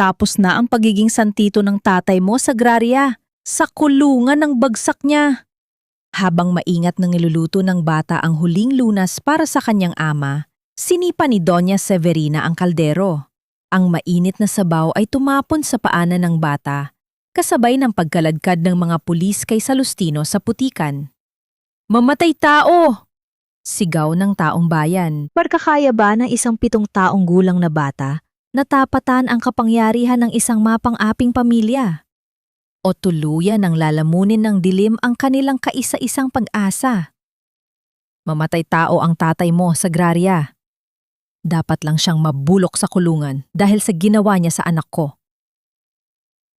matatapos na ang pagiging santito ng tatay mo sa Graria. Sa kulungan ng bagsak niya. Habang maingat na niluluto ng bata ang huling lunas para sa kanyang ama, sinipa ni Doña Severina ang kaldero. Ang mainit na sabaw ay tumapon sa paanan ng bata, kasabay ng pagkaladkad ng mga pulis kay Salustino sa putikan. "Mamatay tao!" sigaw ng taong bayan. Markakaya ba ng isang 7 taong gulang na bata na tapatan ang kapangyarihan ng isang mapang-aping pamilya? O tuluyan ng lalamunin ng dilim ang kanilang kaisa-isang pag-asa? Mamatay tao ang tatay mo sa Graria. Dapat lang siyang mabulok sa kulungan dahil sa ginawa niya sa anak ko.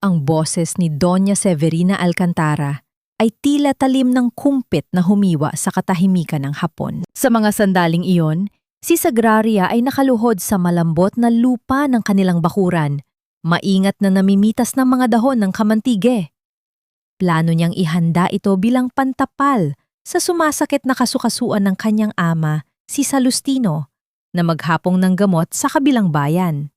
Ang boses ni Doña Severina Alcantara ay tila talim ng kumpit na humiwa sa katahimikan ng hapon. Sa mga sandaling iyon, si Sagraria ay nakaluhod sa malambot na lupa ng kanilang bakuran, maingat na namimitas ng mga dahon ng kamantige. Plano niyang ihanda ito bilang pantapal sa sumasakit na kasukasuan ng kanyang ama, si Salustino, na maghapong ng gamot sa kabilang bayan.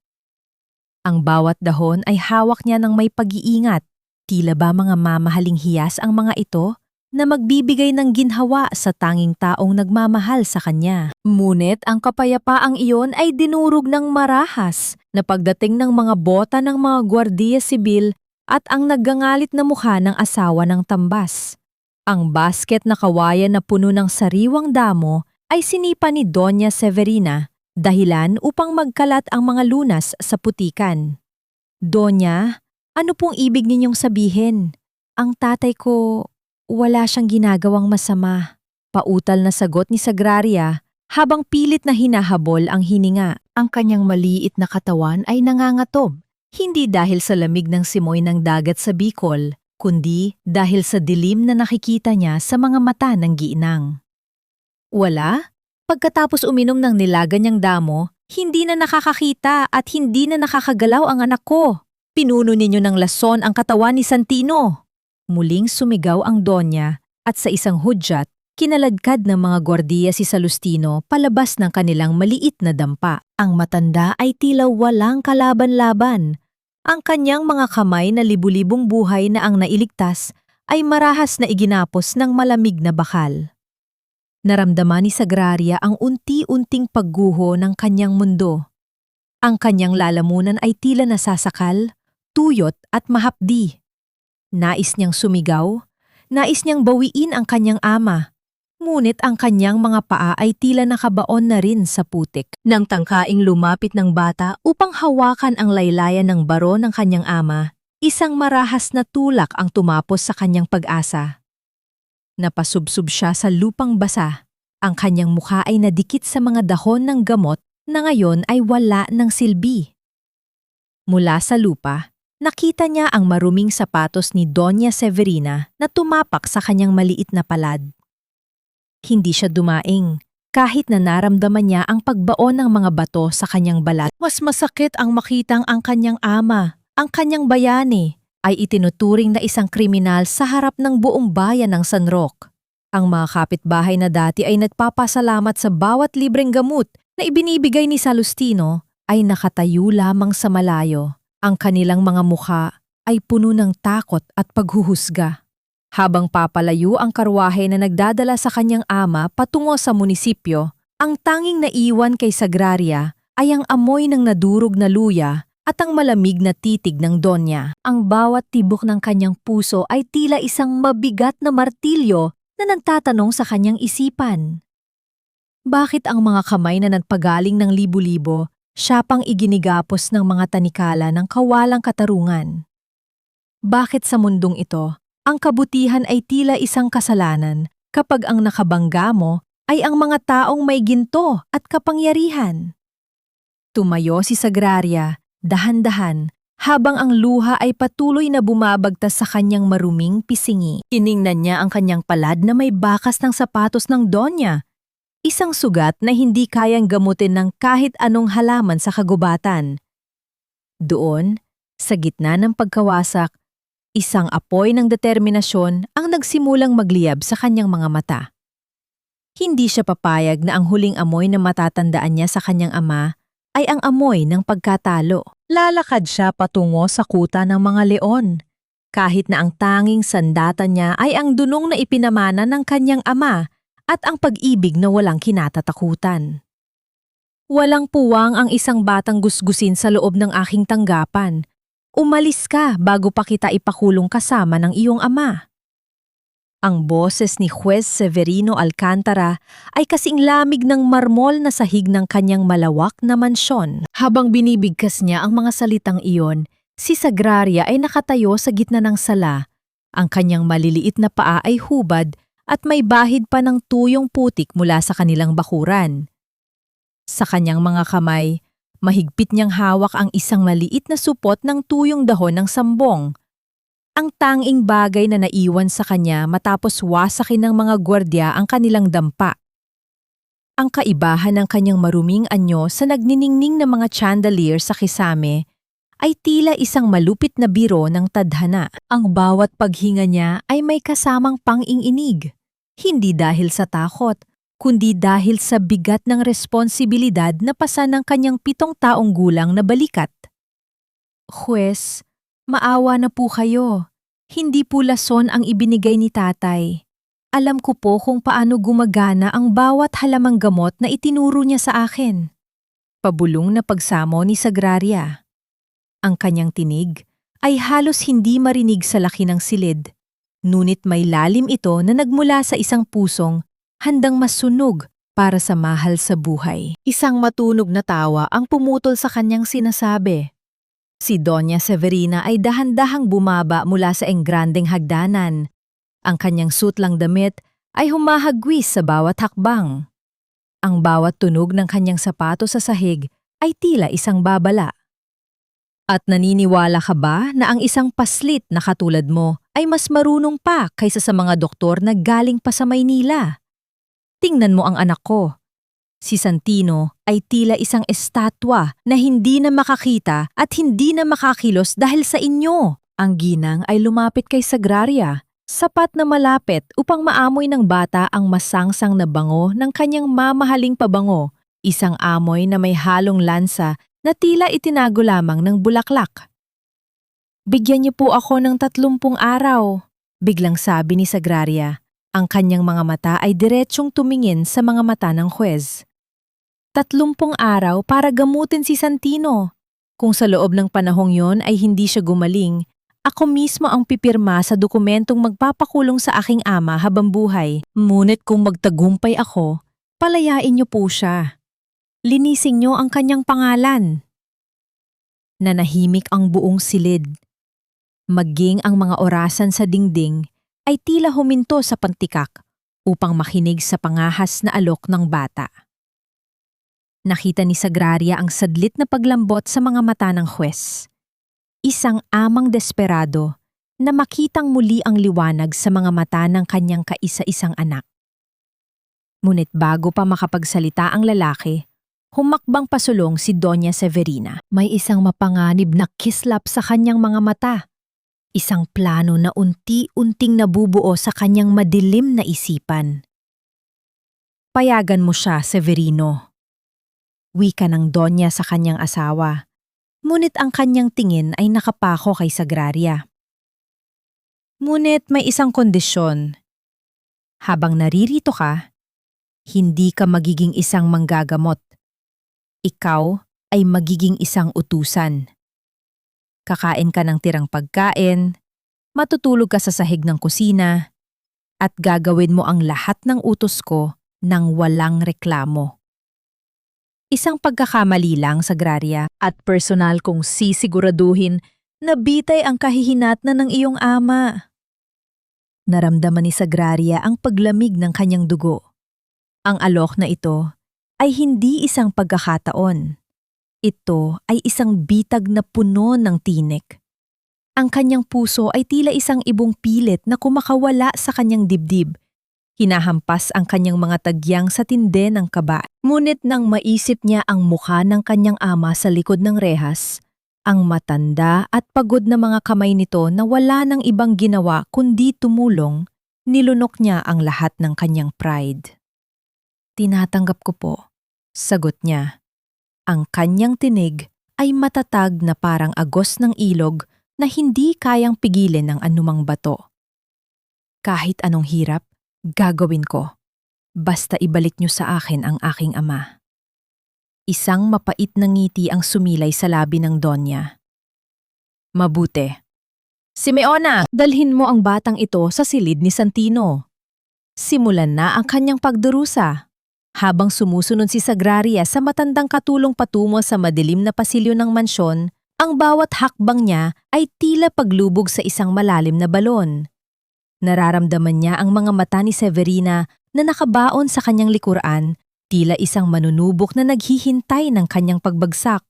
Ang bawat dahon ay hawak niya ng may pag-iingat. Tila ba mga mamahaling hiyas ang mga ito na magbibigay ng ginhawa sa tanging taong nagmamahal sa kanya. Ngunit ang kapayapaang iyon ay dinurog ng marahas na pagdating ng mga bota ng mga gwardiya sibil at ang naggangalit na mukha ng asawa ng tambas. Ang basket na kawayan na puno ng sariwang damo ay sinipa ni Doña Severina, dahilan upang magkalat ang mga lunas sa putikan. "Doña, ano pong ibig ninyong sabihin? Ang tatay ko, wala siyang ginagawang masama." Pautal na sagot ni Sagraria habang pilit na hinahabol ang hininga. Ang kanyang maliit na katawan ay nangangatob, hindi dahil sa lamig ng simoy ng dagat sa Bicol, kundi dahil sa dilim na nakikita niya sa mga mata ng ginang. "Wala? Pagkatapos uminom ng nilaga niyang damo, hindi na nakakakita at hindi na nakakagalaw ang anak ko. Pinuno ninyo ng lason ang katawan ni Santino." Muling sumigaw ang Donya at sa isang hudyat, kinaladkad ng mga gwardiya si Salustino palabas ng kanilang maliit na dampa. Ang matanda ay tila walang kalaban-laban. Ang kanyang mga kamay na libu-libong buhay na ang nailigtas ay marahas na iginapos ng malamig na bakal. Naramdaman ni Sagraria ang unti-unting pagguho ng kanyang mundo. Ang kanyang lalamunan ay tila nasasakal, tuyot at mahapdi. Nais niyang sumigaw, nais niyang bawiin ang kanyang ama, ngunit ang kanyang mga paa ay tila nakabaon na rin sa putik. Nang tangkaing lumapit ng bata upang hawakan ang laylayan ng baro ng kanyang ama, isang marahas na tulak ang tumapos sa kanyang pag-asa. Napasubsob siya sa lupang basa. Ang kanyang mukha ay nadikit sa mga dahon ng gamot na ngayon ay wala ng silbi. Mula sa lupa, nakita niya ang maruming sapatos ni Doña Severina na tumapak sa kanyang maliit na palad. Hindi siya dumaing, kahit na naramdaman niya ang pagbaon ng mga bato sa kanyang balat. Mas masakit ang makitang ang kanyang ama, ang kanyang bayani, ay itinuturing na isang kriminal sa harap ng buong bayan ng San Roque. Ang mga kapitbahay na dati ay nagpapasalamat sa bawat libreng gamot na ibinibigay ni Salustino ay nakatayo lamang sa malayo. Ang kanilang mga mukha ay puno ng takot at paghuhusga. Habang papalayo ang karwahe na nagdadala sa kanyang ama patungo sa munisipyo, ang tanging naiwan kay Sagraria ay ang amoy ng nadurog na luya at ang malamig na titig ng Donya. Ang bawat tibok ng kanyang puso ay tila isang mabigat na martilyo na nagtatanong sa kanyang isipan. Bakit ang mga kamay na nagpagaling ng libu-libo siya pang iginigapos ng mga tanikala ng kawalang katarungan? Bakit sa mundong ito, ang kabutihan ay tila isang kasalanan kapag ang nakabangga mo ay ang mga taong may ginto at kapangyarihan? Tumayo si Sagraria, dahan-dahan, habang ang luha ay patuloy na bumabagtas sa kanyang maruming pisingi. Tiningnan niya ang kanyang palad na may bakas ng sapatos ng Donya. Isang sugat na hindi kayang gamutin ng kahit anong halaman sa kagubatan. Doon, sa gitna ng pagkawasak, isang apoy ng determinasyon ang nagsimulang magliyab sa kanyang mga mata. Hindi siya papayag na ang huling amoy na matatandaan niya sa kanyang ama ay ang amoy ng pagkatalo. Lalakad siya patungo sa kuta ng mga leon. Kahit na ang tanging sandata niya ay ang dunong na ipinamana ng kanyang ama at ang pag-ibig na walang kinatatakutan. Walang puwang ang isang batang gusgusin sa loob ng aking tanggapan. Umalis ka bago pa kita ipakulong kasama ng iyong ama. Ang boses ni Juez Severino Alcantara ay kasing lamig ng marmol na sahig ng kanyang malawak na mansyon. Habang binibigkas niya ang mga salitang iyon, si Sagraria ay nakatayo sa gitna ng sala. Ang kanyang maliliit na paa ay hubad at may bahid pa ng tuyong putik mula sa kanilang bakuran. Sa kanyang mga kamay, mahigpit niyang hawak ang isang maliit na supot ng tuyong dahon ng sambong. Ang tanging bagay na naiwan sa kanya matapos wasakin ng mga gwardya ang kanilang dampa. Ang kaibahan ng kanyang maruming anyo sa nagniningning na mga chandelier sa kisame ay tila isang malupit na biro ng tadhana. Ang bawat paghinga niya ay may kasamang pang-inginig, hindi dahil sa takot, kundi dahil sa bigat ng responsibilidad na pasa ng kanyang 7 taong gulang na balikat. Huwes, maawa na po kayo. Hindi po lason ang ibinigay ni tatay. Alam ko po kung paano gumagana ang bawat halamang gamot na itinuro niya sa akin. Pabulong na pagsamo ni Sagraria. Ang kanyang tinig ay halos hindi marinig sa laki ng silid, ngunit may lalim ito na nagmula sa isang pusong handang masunog para sa mahal sa buhay. Isang matunog na tawa ang pumutol sa kanyang sinasabi. Si Doña Severina ay dahan-dahang bumaba mula sa engrandeng hagdanan. Ang kanyang sutlang damit ay humahagwis sa bawat hakbang. Ang bawat tunog ng kanyang sapatos sa sahig ay tila isang babala. At naniniwala ka ba na ang isang paslit na katulad mo ay mas marunong pa kaysa sa mga doktor na galing pa sa Maynila? Tingnan mo ang anak ko. Si Santino ay tila isang estatwa na hindi na makakita at hindi na makakilos dahil sa inyo. Ang ginang ay lumapit kay Sagraria, sapat na malapit upang maamoy ng bata ang masangsang na bango ng kanyang mamahaling pabango, isang amoy na may halong lansa na tila itinago lamang ng bulaklak. Bigyan niyo po ako ng 30 araw, biglang sabi ni Sagraria. Ang kanyang mga mata ay diretsyong tumingin sa mga mata ng Huwez. 30 araw para gamutin si Santino. Kung sa loob ng panahong yon ay hindi siya gumaling, ako mismo ang pipirma sa dokumentong magpapakulong sa aking ama habang buhay. Ngunit kung magtagumpay ako, palayain niyo po siya. Linisin niyo ang kanyang pangalan. Nanahimik ang buong silid. Maging ang mga orasan sa dingding ay tila huminto sa pantikak upang makinig sa pangahas na alok ng bata. Nakita ni Sagraria ang sadlit na paglambot sa mga mata ng Huwez. Isang amang desperado na makitang muli ang liwanag sa mga mata ng kanyang kaisa-isang anak. Ngunit bago pa makapagsalita ang lalaki, humakbang pasulong si Doña Severina. May isang mapanganib na kislap sa kanyang mga mata. Isang plano na unti-unting nabubuo sa kanyang madilim na isipan. Payagan mo siya, Severino. Wika ng Donya sa kanyang asawa. Ngunit ang kanyang tingin ay nakapako kay Sagraria. Ngunit may isang kondisyon. Habang naririto ka, hindi ka magiging isang manggagamot. Ikaw ay magiging isang utusan. Kakain ka ng tirang pagkain, matutulog ka sa sahig ng kusina, at gagawin mo ang lahat ng utos ko nang walang reklamo. Isang pagkakamali lang, Sagraria, at personal kong sisiguraduhin na bitay ang kahihinatnan ng iyong ama. Naramdaman ni Sagraria ang paglamig ng kanyang dugo. Ang alok na ito ay hindi isang pagkakataon. Ito ay isang bitag na puno ng tinik. Ang kanyang puso ay tila isang ibong pilit na kumakawala sa kanyang dibdib. Hinahampas ang kanyang mga tagyang sa tinde ng kaba. Ngunit nang maisip niya ang mukha ng kanyang ama sa likod ng rehas, ang matanda at pagod na mga kamay nito na wala ng ibang ginawa kundi tumulong, nilunok niya ang lahat ng kanyang pride. Tinatanggap ko po, sagot niya. Ang kanyang tinig ay matatag na parang agos ng ilog na hindi kayang pigilin ng anumang bato. Kahit anong hirap, gagawin ko. Basta ibalik niyo sa akin ang aking ama. Isang mapait na ngiti ang sumilay sa labi ng Donya. Mabuti. Simeona, dalhin mo ang batang ito sa silid ni Santino. Simulan na ang kanyang pagdurusa. Habang sumusunod si Sagraria sa matandang katulong patungo sa madilim na pasilyo ng mansyon, ang bawat hakbang niya ay tila paglubog sa isang malalim na balon. Nararamdaman niya ang mga mata ni Severina na nakabaon sa kanyang likuran, tila isang manunubok na naghihintay ng kanyang pagbagsak.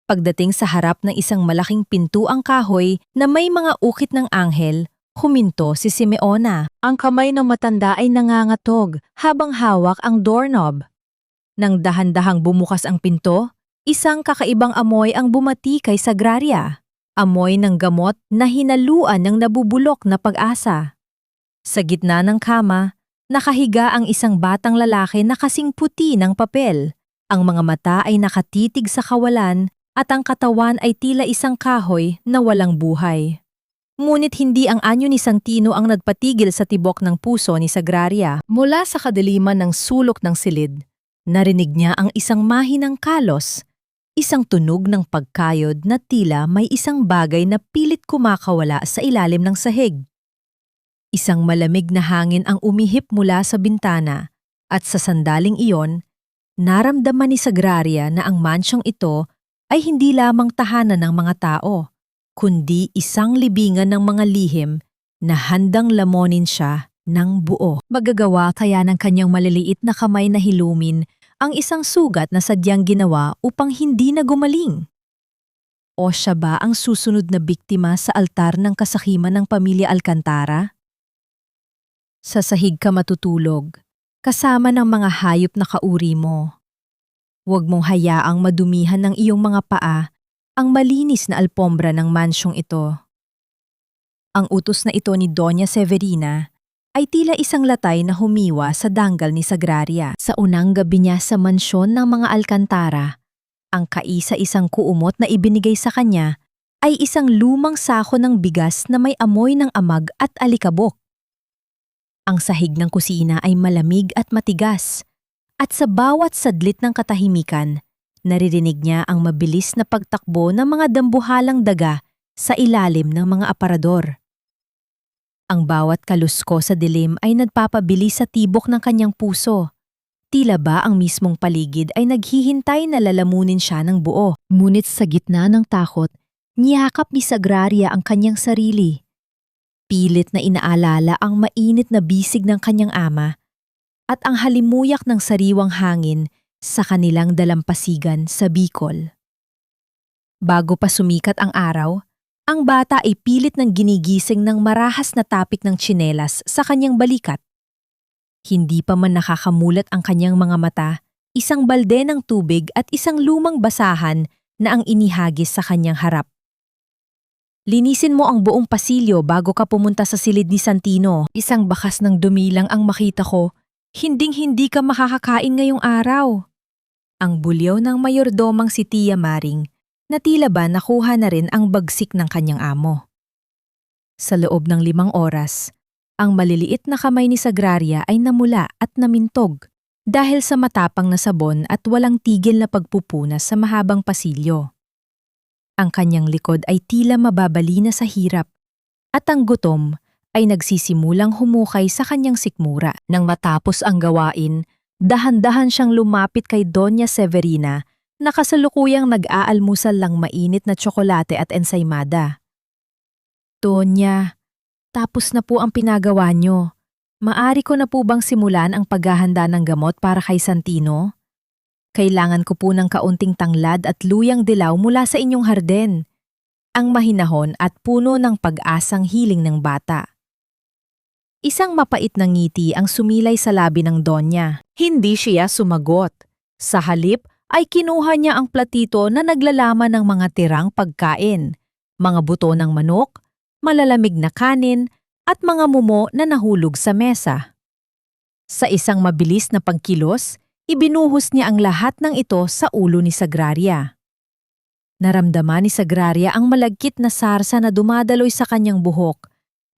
Pagdating sa harap ng isang malaking pintuang kahoy na may mga ukit ng anghel, huminto si Simeona. Ang kamay ng matanda ay nangangatog habang hawak ang doorknob. Nang dahan-dahang bumukas ang pinto, isang kakaibang amoy ang bumati kay Sagraria. Amoy ng gamot na hinaluan ng nabubulok na pag-asa. Sa gitna ng kama, nakahiga ang isang batang lalaki na kasing puti ng papel. Ang mga mata ay nakatitig sa kawalan at ang katawan ay tila isang kahoy na walang buhay. Ngunit hindi ang anyo ni Santino ang nagpatigil sa tibok ng puso ni Sagraria. Mula sa kadiliman ng sulok ng silid, narinig niya ang isang mahinang kalos, isang tunog ng pagkayod na tila may isang bagay na pilit kumakawala sa ilalim ng sahig. Isang malamig na hangin ang umihip mula sa bintana at sa sandaling iyon, naramdaman ni Sagraria na ang mansyong ito ay hindi lamang tahanan ng mga tao, kundi isang libingan ng mga lihim na handang lamonin siya ng buo. Magagawa kaya ng kanyang maliliit na kamay na hilumin ang isang sugat na sadyang ginawa upang hindi na gumaling? O siya ba ang susunod na biktima sa altar ng kasakiman ng pamilya Alcantara? Sa sahig ka matutulog, kasama ng mga hayop na kauri mo. Huwag mong hayaang madumihan ng iyong mga paa ang malinis na alpombra ng mansyong ito. Ang utos na ito ni Doña Severina ay tila isang latay na humiwa sa danggal ni Sagraria. Sa unang gabi niya sa mansyon ng mga Alcantara, ang kaisa-isang kuumot na ibinigay sa kanya ay isang lumang sako ng bigas na may amoy ng amag at alikabok. Ang sahig ng kusina ay malamig at matigas, at sa bawat sadlit ng katahimikan, naririnig niya ang mabilis na pagtakbo ng mga dambuhalang daga sa ilalim ng mga aparador. Ang bawat kalusko sa dilim ay nagpapabilis sa tibok ng kanyang puso. Tila ba ang mismong paligid ay naghihintay na lalamunin siya ng buo. Ngunit sa gitna ng takot, niyakap ni Sagraria ang kanyang sarili. Pilit na inaalala ang mainit na bisig ng kanyang ama at ang halimuyak ng sariwang hangin sa kanilang dalampasigan sa Bicol. Bago pa sumikat ang araw, ang bata ay pilit ng ginigising ng marahas na tapik ng tsinelas sa kanyang balikat. Hindi pa man nakakamulat ang kanyang mga mata, isang balde ng tubig at isang lumang basahan na ang inihagis sa kanyang harap. Linisin mo ang buong pasilyo bago ka pumunta sa silid ni Santino. Isang bakas ng dumilang ang makita ko. Hinding-hindi ka makakakain ngayong araw. Ang bulyaw ng mayordomang si Tia Maring na tila ba nakuha na rin ang bagsik ng kanyang amo. Sa loob ng 5 oras, ang maliliit na kamay ni Sagraria ay namula at namintog dahil sa matapang na sabon at walang tigil na pagpupunas sa mahabang pasilyo. Ang kanyang likod ay tila mababali na sa hirap at ang gutom ay nagsisimulang humukay sa kanyang sikmura. Nang matapos ang gawain, dahan-dahan siyang lumapit kay Doña Severina na kasalukuyang nag-aalmusal lang mainit na tsokolate at ensaymada. Doña, tapos na po ang pinagawa niyo. Maari ko na po bang simulan ang paghahanda ng gamot para kay Santino? Kailangan ko po ng kaunting tanglad at luyang dilaw mula sa inyong harden. Ang mahinahon at puno ng pag-asang hiling ng bata. Isang mapait na ngiti ang sumilay sa labi ng Donya. Hindi siya sumagot. Sa halip ay kinuha niya ang platito na naglalaman ng mga tirang pagkain, mga buto ng manok, malalamig na kanin, at mga mumo na nahulog sa mesa. Sa isang mabilis na pagkilos, Ibinuhos niya ang lahat ng ito sa ulo ni Sagraria. Naramdaman ni Sagraria ang malagkit na sarsa na dumadaloy sa kanyang buhok,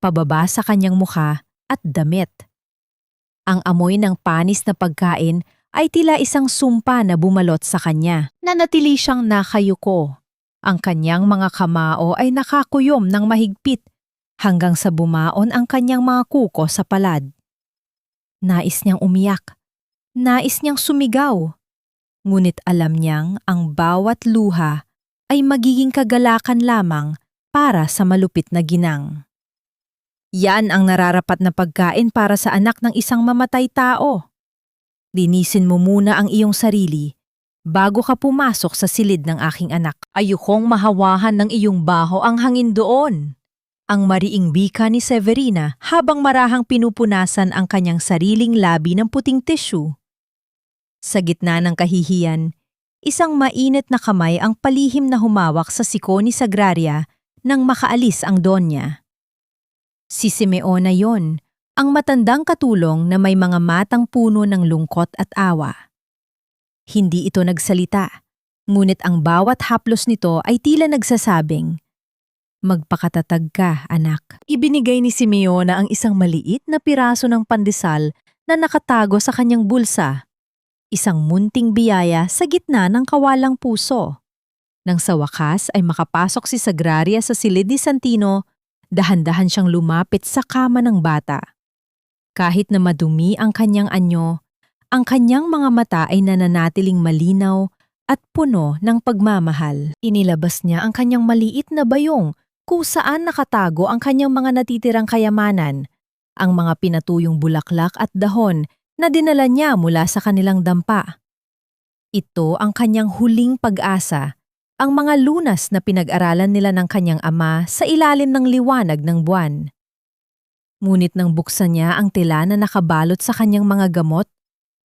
pababa sa kanyang mukha at damit. Ang amoy ng panis na pagkain ay tila isang sumpa na bumalot sa kanya. Nanatili siyang nakayuko. Ang kanyang mga kamao ay nakakuyom ng mahigpit hanggang sa bumaon ang kanyang mga kuko sa palad. Nais niyang umiyak. Nais niyang sumigaw. Ngunit alam niyang ang bawat luha ay magiging kagalakan lamang para sa malupit na ginang. Yan ang nararapat na pagkain para sa anak ng isang mamatay tao. Linisin mo muna ang iyong sarili bago ka pumasok sa silid ng aking anak. Ayokong mahawahan ng iyong baho ang hangin doon. Ang mariing bika ni Severina habang marahang pinupunasan ang kanyang sariling labi ng puting tissue. Sa gitna ng kahihiyan, isang mainit na kamay ang palihim na humawak sa siko ni Sagraria nang makaalis ang donya. Si Simeona yon, ang matandang katulong na may mga matang puno ng lungkot at awa. Hindi ito nagsalita, ngunit ang bawat haplos nito ay tila nagsasabing, "Magpakatatag ka, anak." Ibinigay ni Simeona ang isang maliit na piraso ng pandesal na nakatago sa kanyang bulsa. Isang munting biyaya sa gitna ng kawalang puso. Nang sa wakas ay makapasok si Sagraria sa silid ni Santino, dahan-dahan siyang lumapit sa kama ng bata. Kahit na madumi ang kanyang anyo, ang kanyang mga mata ay nananatiling malinaw at puno ng pagmamahal. Inilabas niya ang kanyang maliit na bayong kung saan nakatago ang kanyang mga natitirang kayamanan, ang mga pinatuyong bulaklak at dahon na dinala niya mula sa kanilang dampa. Ito ang kanyang huling pag-asa, ang mga lunas na pinag-aralan nila ng kanyang ama sa ilalim ng liwanag ng buwan. Ngunit nang buksan niya ang tela na nakabalot sa kanyang mga gamot,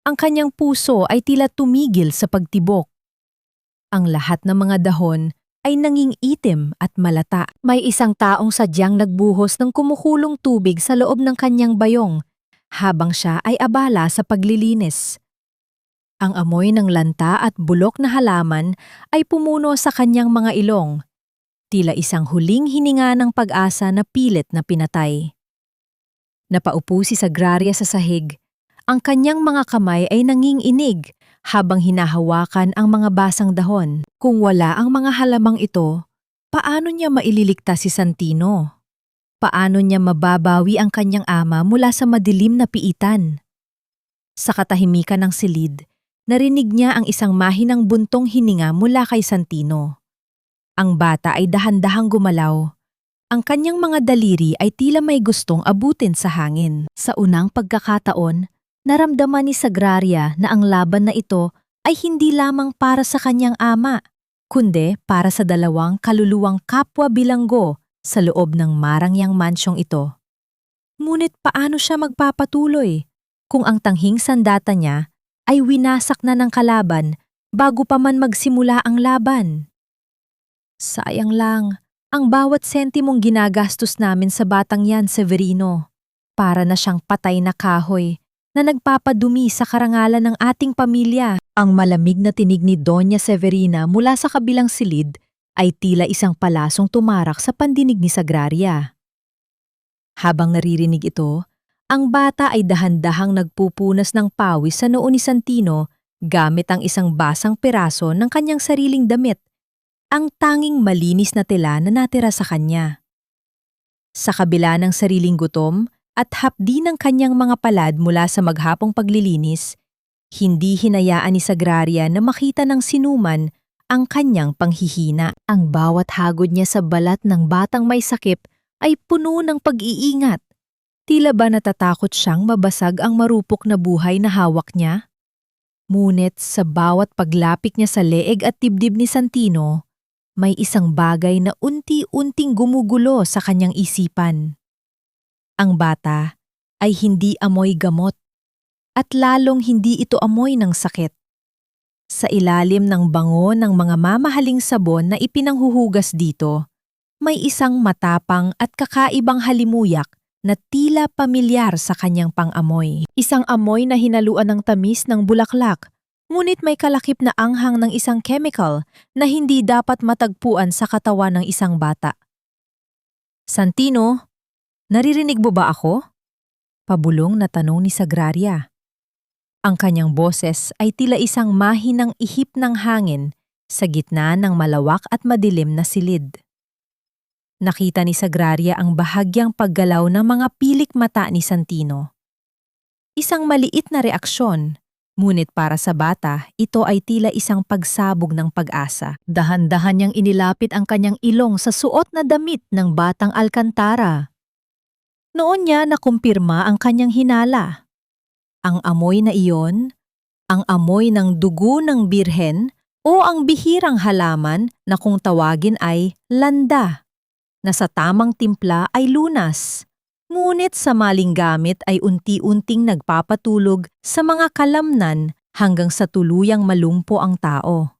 ang kanyang puso ay tila tumigil sa pagtibok. Ang lahat ng mga dahon ay nanging itim at malata. May isang taong sadyang nagbuhos ng kumukulong tubig sa loob ng kanyang bayong, habang siya ay abala sa paglilinis. Ang amoy ng lanta at bulok na halaman ay pumuno sa kanyang mga ilong, tila isang huling hininga ng pag-asa na pilit na pinatay. Napaupo si Sagraria sa sahig. Ang kanyang mga kamay ay nanginginig habang hinahawakan ang mga basang dahon. Kung wala ang mga halamang ito, paano niya maililigtas si Santino? Paano niya mababawi ang kanyang ama mula sa madilim na piitan? Sa katahimikan ng silid, narinig niya ang isang mahinang buntong hininga mula kay Santino. Ang bata ay dahan-dahang gumalaw. Ang kanyang mga daliri ay tila may gustong abutin sa hangin. Sa unang pagkakataon, naramdaman ni Sagraria na ang laban na ito ay hindi lamang para sa kanyang ama, kundi para sa dalawang kaluluwang kapwa bilanggo sa loob ng marangyang mansyong ito. Ngunit paano siya magpapatuloy kung ang tanghing sandata niya ay winasak na ng kalaban bago pa man magsimula ang laban? Sayang lang, ang bawat sentimong ginagastos namin sa batang yan, Severino, para na siyang patay na kahoy na nagpapadumi sa karangalan ng ating pamilya. Ang malamig na tinig ni Doña Severina mula sa kabilang silid ay tila isang palasong tumarak sa pandinig ni Sagraria. Habang naririnig ito, ang bata ay dahan-dahang nagpupunas ng pawis sa noo ni Santino gamit ang isang basang piraso ng kanyang sariling damit, ang tanging malinis na tela na natira sa kanya. Sa kabila ng sariling gutom at hapdi ng kanyang mga palad mula sa maghapong paglilinis, hindi hinayaan ni Sagraria na makita ng sinuman ang kanyang panghihina. Ang bawat hagod niya sa balat ng batang may sakip ay puno ng pag-iingat. Tila ba natatakot siyang mabasag ang marupok na buhay na hawak niya? Ngunit sa bawat paglapik niya sa leeg at dibdib ni Santino, may isang bagay na unti-unting gumugulo sa kanyang isipan. Ang bata ay hindi amoy gamot at lalong hindi ito amoy ng sakit. Sa ilalim ng bango ng mga mamahaling sabon na ipinanghuhugas dito, may isang matapang at kakaibang halimuyak na tila pamilyar sa kanyang pang-amoy. Isang amoy na hinaluan ng tamis ng bulaklak ngunit may kalakip na anghang ng isang chemical na hindi dapat matagpuan sa katawan ng isang bata. Santino, naririnig mo ba ako? Pabulong na tanong ni Sagraria. Ang kanyang boses ay tila isang mahinang ihip ng hangin sa gitna ng malawak at madilim na silid. Nakita ni Sagraria ang bahagyang paggalaw ng mga pilik mata ni Santino. Isang maliit na reaksyon, ngunit para sa bata, ito ay tila isang pagsabog ng pag-asa. Dahan-dahan niyang inilapit ang kanyang ilong sa suot na damit ng batang Alcantara. Noon niya nakumpirma ang kanyang hinala. Ang amoy na iyon, ang amoy ng dugo ng birhen o ang bihirang halaman na kung tawagin ay landa, na sa tamang timpla ay lunas, ngunit sa maling gamit ay unti-unting nagpapatulog sa mga kalamnan hanggang sa tuluyang malumpo ang tao.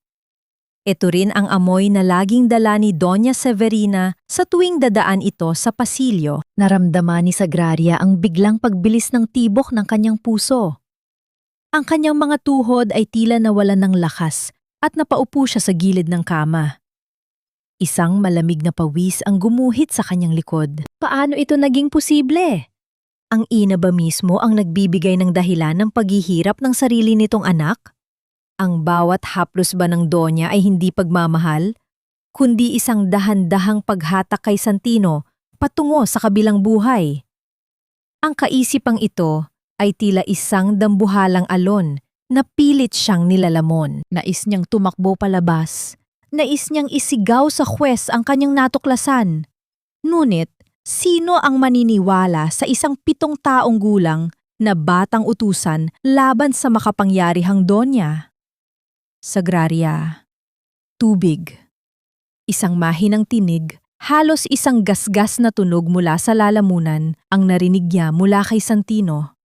Ito rin ang amoy na laging dala ni Doña Severina sa tuwing dadaan ito sa pasilyo. Naramdaman ni Sagraria ang biglang pagbilis ng tibok ng kanyang puso. Ang kanyang mga tuhod ay tila nawalan ng lakas at napaupo siya sa gilid ng kama. Isang malamig na pawis ang gumuhit sa kanyang likod. Paano ito naging posible? Ang ina ba mismo ang nagbibigay ng dahilan ng paghihirap ng sarili nitong anak? Ang bawat haplos ba ng Donya ay hindi pagmamahal, kundi isang dahan-dahang paghatak kay Santino patungo sa kabilang buhay? Ang kaisipang ito ay tila isang dambuhalang alon na pilit siyang nilalamon. Nais niyang tumakbo palabas. Nais niyang isigaw sa huwes ang kanyang natuklasan. Ngunit, sino ang maniniwala sa isang 7 taong gulang na batang utusan laban sa makapangyarihang Donya? Sagraria. Tubig. Isang mahinang tinig, halos isang gasgas na tunog mula sa lalamunan ang narinig niya mula kay Santino.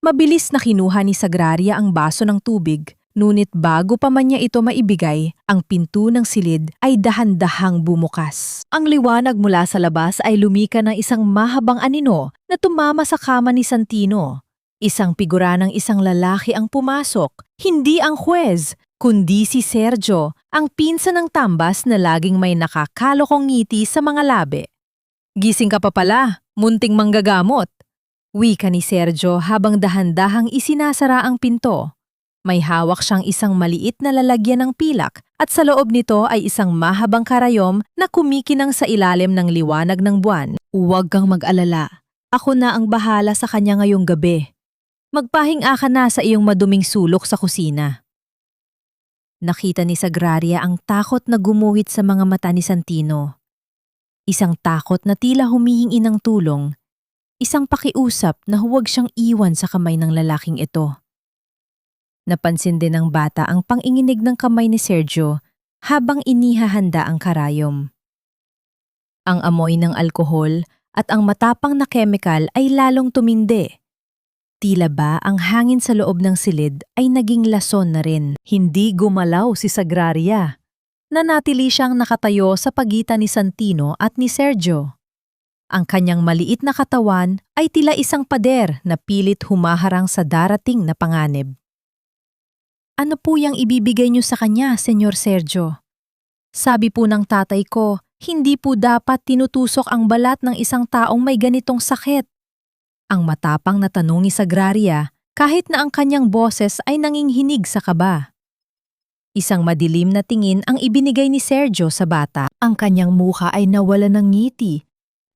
Mabilis na kinuha ni Sagraria ang baso ng tubig. Ngunit bago pa man niya ito maibigay, ang pinto ng silid ay dahan-dahang bumukas. Ang liwanag mula sa labas ay lumika ng isang mahabang anino na tumama sa kama ni Santino. Isang figura ng isang lalaki ang pumasok, hindi ang huwez, kundi si Sergio, ang pinsan ng tambas na laging may nakakalokong ngiti sa mga labi. Gising ka pa pala, munting manggagamot. Wika ni Sergio habang dahan-dahang isinasara ang pinto. May hawak siyang isang maliit na lalagyan ng pilak at sa loob nito ay isang mahabang karayom na kumikinang sa ilalim ng liwanag ng buwan. Huwag kang mag-alala. Ako na ang bahala sa kanya ngayong gabi. Magpahinga ka na sa iyong maduming sulok sa kusina. Nakita ni Sagraria ang takot na gumuhit sa mga mata ni Santino. Isang takot na tila humihingi ng tulong. Isang pakiusap na huwag siyang iwan sa kamay ng lalaking ito. Napansin din ng bata ang panginginig ng kamay ni Sergio habang inihahanda ang karayom. Ang amoy ng alkohol at ang matapang na chemical ay lalong tumindi. Tila ba ang hangin sa loob ng silid ay naging lason na rin. Hindi gumalaw si Sagraria. Nanatili siyang nakatayo sa pagitan ni Santino at ni Sergio. Ang kanyang maliit na katawan ay tila isang pader na pilit humaharang sa darating na panganib. Ano po yung ibibigay niyo sa kanya, Senyor Sergio? Sabi po ng tatay ko, hindi po dapat tinutusok ang balat ng isang taong may ganitong sakit. Ang matapang na tanong ni Sagraria kahit na ang kanyang boses ay nanginghinig sa kaba. Isang madilim na tingin ang ibinigay ni Sergio sa bata. Ang kanyang mukha ay nawala ng ngiti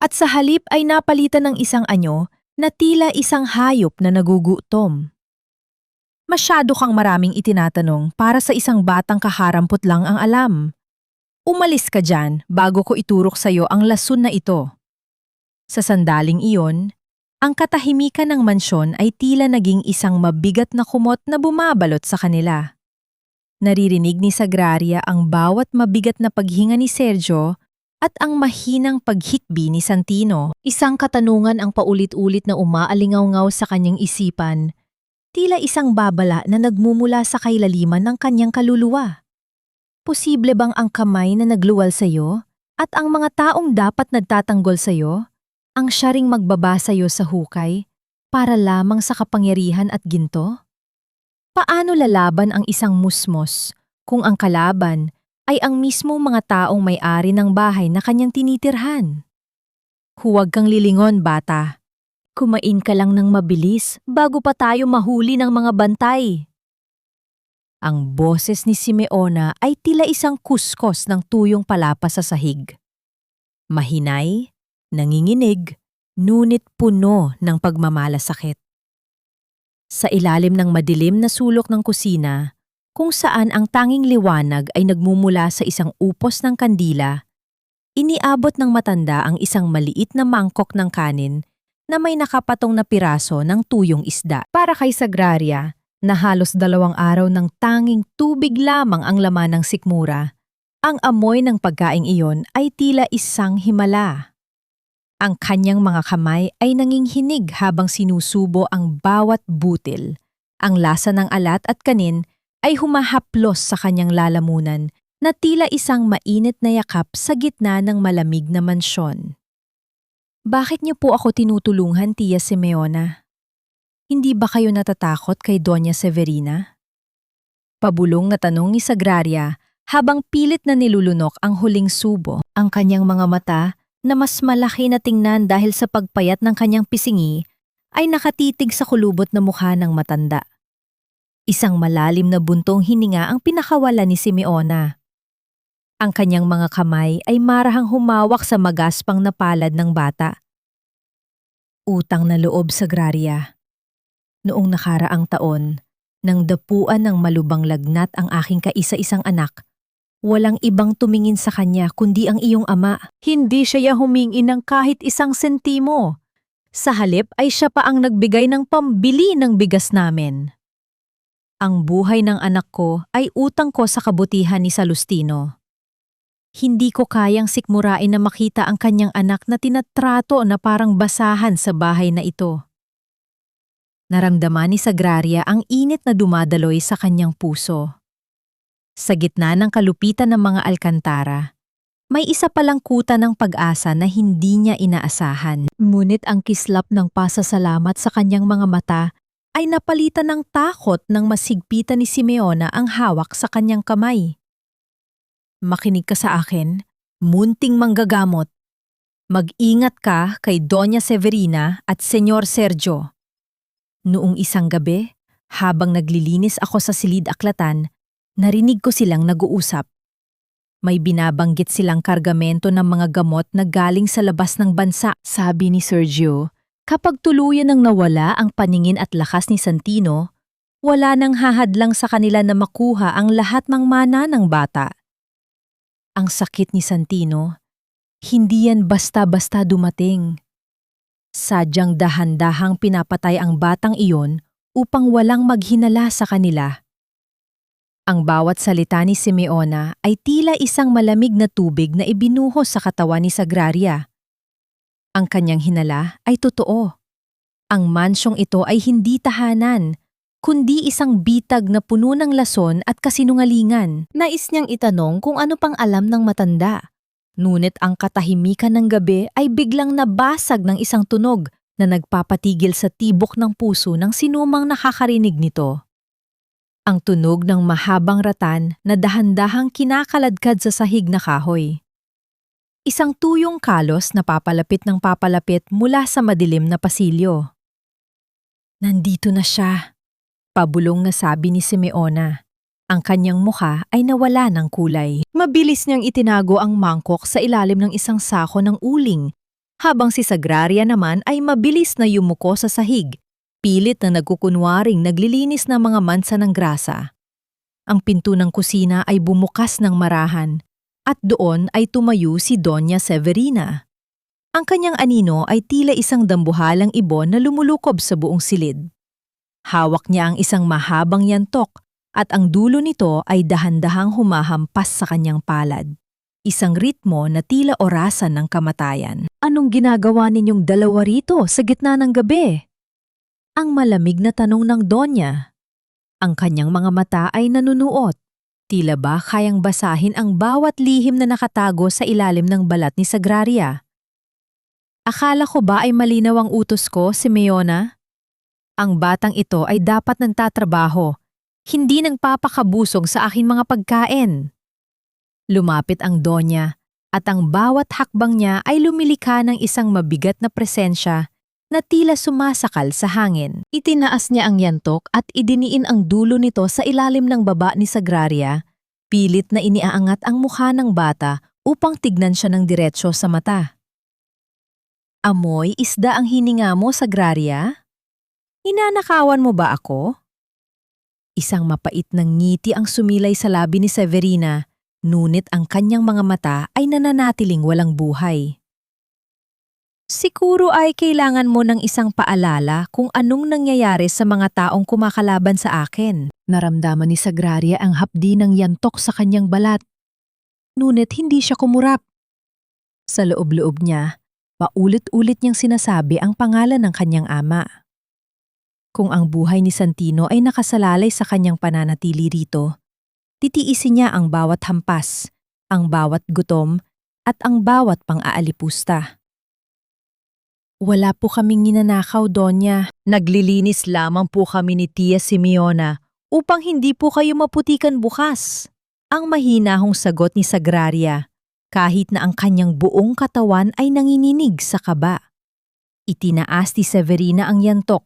at sa halip ay napalitan ng isang anyo na tila isang hayop na nagugutom. Masyado kang maraming itinatanong para sa isang batang kaharampot lang ang alam. Umalis ka dyan bago ko iturok sa iyo ang lason na ito. Sa sandaling iyon, ang katahimikan ng mansyon ay tila naging isang mabigat na kumot na bumabalot sa kanila. Naririnig ni Sagraria ang bawat mabigat na paghinga ni Sergio at ang mahinang paghikbi ni Santino. Isang katanungan ang paulit-ulit na umaalingaw-ngaw sa kanyang isipan. Tila isang babala na nagmumula sa kailaliman ng kanyang kaluluwa. Posible bang ang kamay na nagluwal sa iyo at ang mga taong dapat nagtatanggol sa iyo ang siya ring magbaba sa iyo sa hukay para lamang sa kapangyarihan at ginto? Paano lalaban ang isang musmos kung ang kalaban ay ang mismong mga taong may-ari ng bahay na kanyang tinitirhan? Huwag kang lilingon, bata. Kumain ka lang ng mabilis bago pa tayo mahuli ng mga bantay. Ang boses ni Simeona ay tila isang kuskos ng tuyong palapa sa sahig. Mahinay, nanginginig, ngunit puno ng pagmamalasakit. Sa ilalim ng madilim na sulok ng kusina, kung saan ang tanging liwanag ay nagmumula sa isang upos ng kandila, iniabot ng matanda ang isang maliit na mangkok ng kanin na may nakapatong na piraso ng tuyong isda. Para kay Sagraria, na halos 2 araw ng tanging tubig lamang ang laman ng sikmura, ang amoy ng pagkaing iyon ay tila isang himala. Ang kanyang mga kamay ay nanginghinig habang sinusubo ang bawat butil. Ang lasa ng alat at kanin ay humahaplos sa kanyang lalamunan na tila isang mainit na yakap sa gitna ng malamig na mansyon. Bakit niyo po ako tinutulungan, Tia Simeona? Hindi ba kayo natatakot kay Doña Severina? Pabulong na tanong ni Sagraria habang pilit na nilulunok ang huling subo. Ang kanyang mga mata na mas malaki na tingnan dahil sa pagpayat ng kanyang pisingi ay nakatitig sa kulubot na mukha ng matanda. Isang malalim na buntong hininga ang pinakawala ni Simeona. Ang kanyang mga kamay ay marahang humawak sa magaspang na palad ng bata. Utang na loob, Sagraria. Noong nakaraang taon, nang dapuan ng malubang lagnat ang aking kaisa-isang anak, walang ibang tumingin sa kanya kundi ang iyong ama. Hindi siya humingi ng kahit isang sentimo. Sa halip ay siya pa ang nagbigay ng pambili ng bigas namin. Ang buhay ng anak ko ay utang ko sa kabutihan ni Salustino. Hindi ko kayang sikmurain na makita ang kanyang anak na tinatrato na parang basahan sa bahay na ito. Naramdaman ni Sagraria ang init na dumadaloy sa kanyang puso. Sa gitna ng kalupitan ng mga alkantara, may isa palang kuta ng pag-asa na hindi niya inaasahan. Ngunit ang kislap ng pasasalamat sa kanyang mga mata ay napalitan ng takot nang masigpitan ni Simeona ang hawak sa kanyang kamay. Makinig ka sa akin, munting manggagamot. Mag-ingat ka kay Doña Severina at Senyor Sergio. Noong isang gabi, habang naglilinis ako sa silid-aklatan, narinig ko silang nag-uusap. May binabanggit silang kargamento ng mga gamot na galing sa labas ng bansa. Sabi ni Sergio, kapag tuluyan nang nawala ang paningin at lakas ni Santino, wala nang hahadlang sa kanila na makuha ang lahat ng mana ng bata. Ang sakit ni Santino, hindi yan basta-basta dumating. Sadyang dahan-dahang pinapatay ang batang iyon upang walang maghinala sa kanila. Ang bawat salita ni Simeona ay tila isang malamig na tubig na ibinuhos sa katawan ni Sagraria. Ang kanyang hinala ay totoo. Ang mansyong ito ay hindi tahanan, kundi isang bitag na puno ng lason at kasinungalingan. Nais niyang itanong kung ano pang alam ng matanda. Ngunit ang katahimikan ng gabi ay biglang nabasag ng isang tunog na nagpapatigil sa tibok ng puso ng sinumang nakakarinig nito. Ang tunog ng mahabang ratan na dahan-dahang kinakaladkad sa sahig na kahoy. Isang tuyong kalos na papalapit ng papalapit mula sa madilim na pasilyo. Nandito na siya, pabulong na sabi ni Simeona. Ang kanyang mukha ay nawala ng kulay. Mabilis niyang itinago ang mangkok sa ilalim ng isang sako ng uling, habang si Sagraria naman ay mabilis na yumuko sa sahig, pilit na nagkukunwaring naglilinis ng mga mansa ng grasa. Ang pinto ng kusina ay bumukas ng marahan, at doon ay tumayo si Doña Severina. Ang kanyang anino ay tila isang dambuhalang ibon na lumulukob sa buong silid. Hawak niya ang isang mahabang yantok, at ang dulo nito ay dahan-dahang humahampas sa kanyang palad. Isang ritmo na tila orasan ng kamatayan. Anong ginagawa ninyong dalawa rito sa gitna ng gabi? Ang malamig na tanong ng Donya. Ang kanyang mga mata ay nanunuot. Tila ba kayang basahin ang bawat lihim na nakatago sa ilalim ng balat ni Sagraria? Akala ko ba ay malinaw ang utos ko, Simeona? Ang batang ito ay dapat nagtatrabaho, hindi nagpapakabusog sa aking mga pagkain. Lumapit ang Donya at ang bawat hakbang niya ay lumilikha ng isang mabigat na presensya na tila sumasakal sa hangin. Itinaas niya ang yantok at idiniin ang dulo nito sa ilalim ng baba ni Sagraria, pilit na iniaangat ang mukha ng bata upang tignan siya ng diretsyo sa mata. Amoy isda ang hininga mo, Sagraria? Hinanakawan mo ba ako? Isang mapait ng ngiti ang sumilay sa labi ni Severina, ngunit ang kanyang mga mata ay nananatiling walang buhay. Siguro ay kailangan mo ng isang paalala kung anong nangyayari sa mga taong kumakalaban sa akin. Naramdaman ni Sagraria ang hapdi ng yantok sa kanyang balat. Ngunit hindi siya kumurap. Sa loob-loob niya, paulit-ulit niyang sinasabi ang pangalan ng kanyang ama. Kung ang buhay ni Santino ay nakasalalay sa kanyang pananatili rito, titiisin niya ang bawat hampas, ang bawat gutom, at ang bawat pang-aalipusta. Wala po kaming ninanakaw, Donya. Naglilinis lamang po kami ni Tia Simeona upang hindi po kayo maputikan bukas. Ang mahinahong sagot ni Sagraria, kahit na ang kanyang buong katawan ay nanginginig sa kaba. Itinaas ni Severina ang yantok.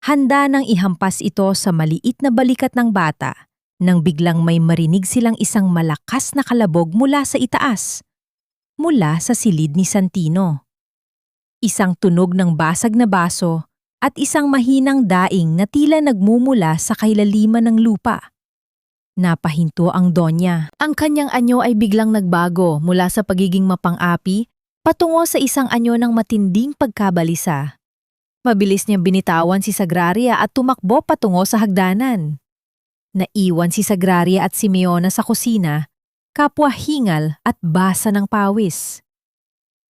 Handa nang ihampas ito sa maliit na balikat ng bata nang biglang may marinig silang isang malakas na kalabog mula sa itaas, mula sa silid ni Santino. Isang tunog ng basag na baso at isang mahinang daing na tila nagmumula sa kailaliman ng lupa. Napahinto ang Donya. Ang kanyang anyo ay biglang nagbago mula sa pagiging mapang-api patungo sa isang anyo ng matinding pagkabalisa. Mabilis niyang binitawan si Sagraria at tumakbo patungo sa hagdanan. Naiwan si Sagraria at Simeona sa kusina, kapwa hingal at basa ng pawis.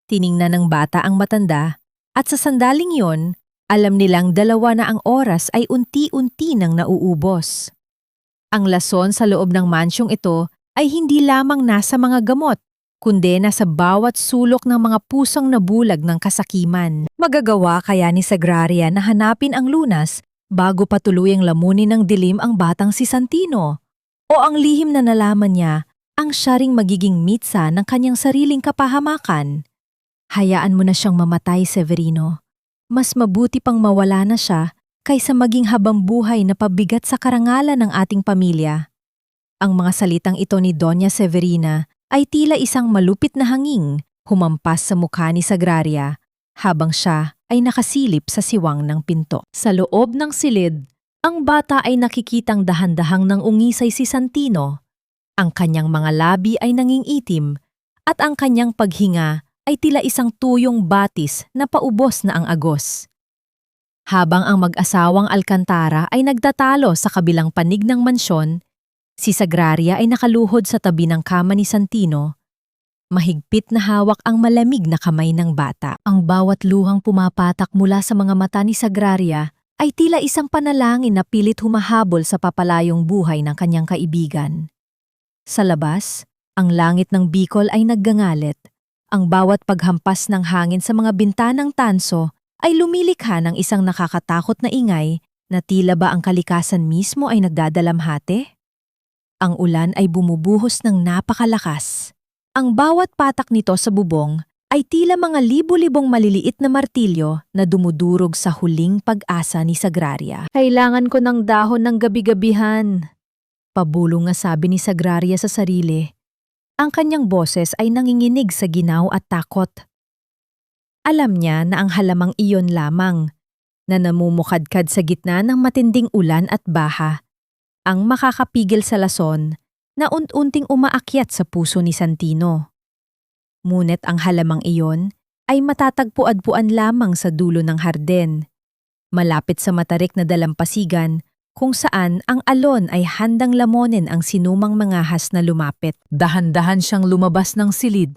Tiningnan ng bata ang matanda at sa sandaling yon, alam nilang dalawa na ang oras ay unti-unti nang nauubos. Ang lason sa loob ng mansyong ito ay hindi lamang nasa mga gamot, kundi nasa bawat sulok ng mga pusong nabulag ng kasakiman. Magagawa kaya ni Sagraria na hanapin ang lunas bago pa tuluyang lamunin ng dilim ang batang si Santino? O ang lihim na nalaman niya ang siya ring magiging mitsa ng kanyang sariling kapahamakan? Hayaan mo na siyang mamatay, Severino. Mas mabuti pang mawala na siya kaysa maging habambuhay na pabigat sa karangalan ng ating pamilya. Ang mga salitang ito ni Doña Severina ay tila isang malupit na hanging humampas sa mukha ni Sagraria habang siya ay nakasilip sa siwang ng pinto. Sa loob ng silid, ang bata ay nakikitang dahan-dahang nang ungisay si Santino. Ang kanyang mga labi ay nangingitim at ang kanyang paghinga ay tila isang tuyong batis na paubos na ang agos. Habang ang mag-asawang Alcantara ay nagtatalo sa kabilang panig ng mansyon, si Sagraria ay nakaluhod sa tabi ng kama ni Santino. Mahigpit na hawak ang malamig na kamay ng bata. Ang bawat luhang pumapatak mula sa mga mata ni Sagraria ay tila isang panalangin na pilit humahabol sa papalayong buhay ng kanyang kaibigan. Sa labas, ang langit ng Bicol ay naggangalit. Ang bawat paghampas ng hangin sa mga bintanang tanso ay lumilikha ng isang nakakatakot na ingay na tila ba ang kalikasan mismo ay nagdadalamhati. Ang ulan ay bumubuhos ng napakalakas. Ang bawat patak nito sa bubong ay tila mga libo-libong maliliit na martilyo na dumudurog sa huling pag-asa ni Sagraria. Kailangan ko ng dahon ng gabi-gabihan. Pabulong nga sabi ni Sagraria sa sarili. Ang kanyang boses ay nanginginig sa ginaw at takot. Alam niya na ang halamang iyon lamang, na namumukadkad sa gitna ng matinding ulan at baha, ang makakapigil sa lason na unti-unting umaakyat sa puso ni Santino. Ngunit ang halamang iyon ay matatagpuan lamang sa dulo ng harden, malapit sa matarik na dalampasigan kung saan ang alon ay handang lamonin ang sinumang mangahas na lumapit. Dahan-dahan siyang lumabas ng silid,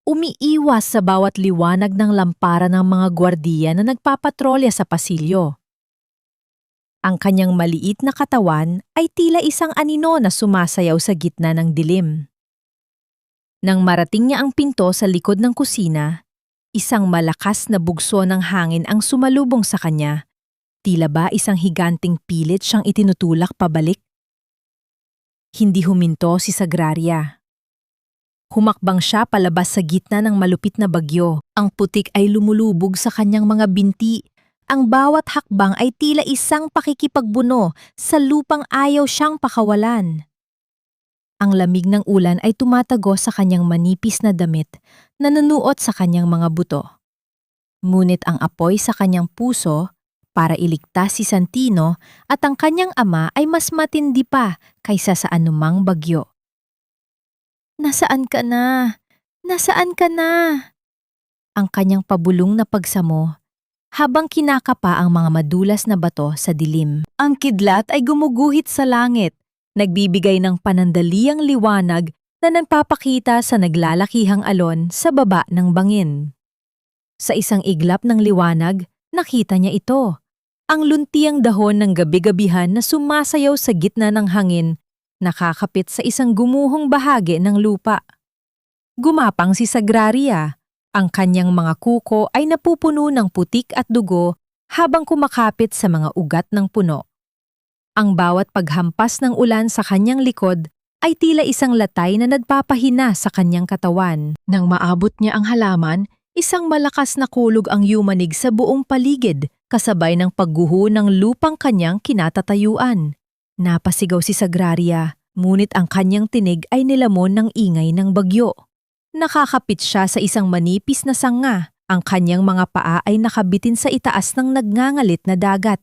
umiiwas sa bawat liwanag ng lampara ng mga gwardiya na nagpapatrolya sa pasilyo. Ang kanyang maliit na katawan ay tila isang anino na sumasayaw sa gitna ng dilim. Nang marating niya ang pinto sa likod ng kusina, isang malakas na bugso ng hangin ang sumalubong sa kanya. Tila ba isang higanting pilit siyang itinutulak pabalik? Hindi huminto si Sagraria. Humakbang siya palabas sa gitna ng malupit na bagyo. Ang putik ay lumulubog sa kanyang mga binti. Ang bawat hakbang ay tila isang pakikipagbuno sa lupang ayaw siyang pakawalan. Ang lamig ng ulan ay tumatagos sa kanyang manipis na damit na nanuot sa kanyang mga buto. Ngunit ang apoy sa kanyang puso para iligtas si Santino at ang kanyang ama ay mas matindi pa kaysa sa anumang bagyo. Nasaan ka na? Nasaan ka na? Ang kanyang pabulong na pagsamo habang kinakapa ang mga madulas na bato sa dilim. Ang kidlat ay gumuguhit sa langit, nagbibigay ng panandaliang liwanag na nagpapakita sa naglalakihang alon sa baba ng bangin. Sa isang iglap ng liwanag, nakita niya ito. Ang luntiang dahon ng gabi-gabihan na sumasayaw sa gitna ng hangin, nakakapit sa isang gumuhong bahagi ng lupa. Gumapang si Sagraria. Ang kanyang mga kuko ay napupuno ng putik at dugo habang kumakapit sa mga ugat ng puno. Ang bawat paghampas ng ulan sa kanyang likod ay tila isang latay na nagpapahina sa kanyang katawan. Nang maabot niya ang halaman, isang malakas na kulog ang yumanig sa buong paligid kasabay ng pagguho ng lupang kanyang kinatatayuan. Napasigaw si Sagraria, ngunit ang kanyang tinig ay nilamon ng ingay ng bagyo. Nakakapit siya sa isang manipis na sanga. Ang kanyang mga paa ay nakabitin sa itaas ng nagngangalit na dagat.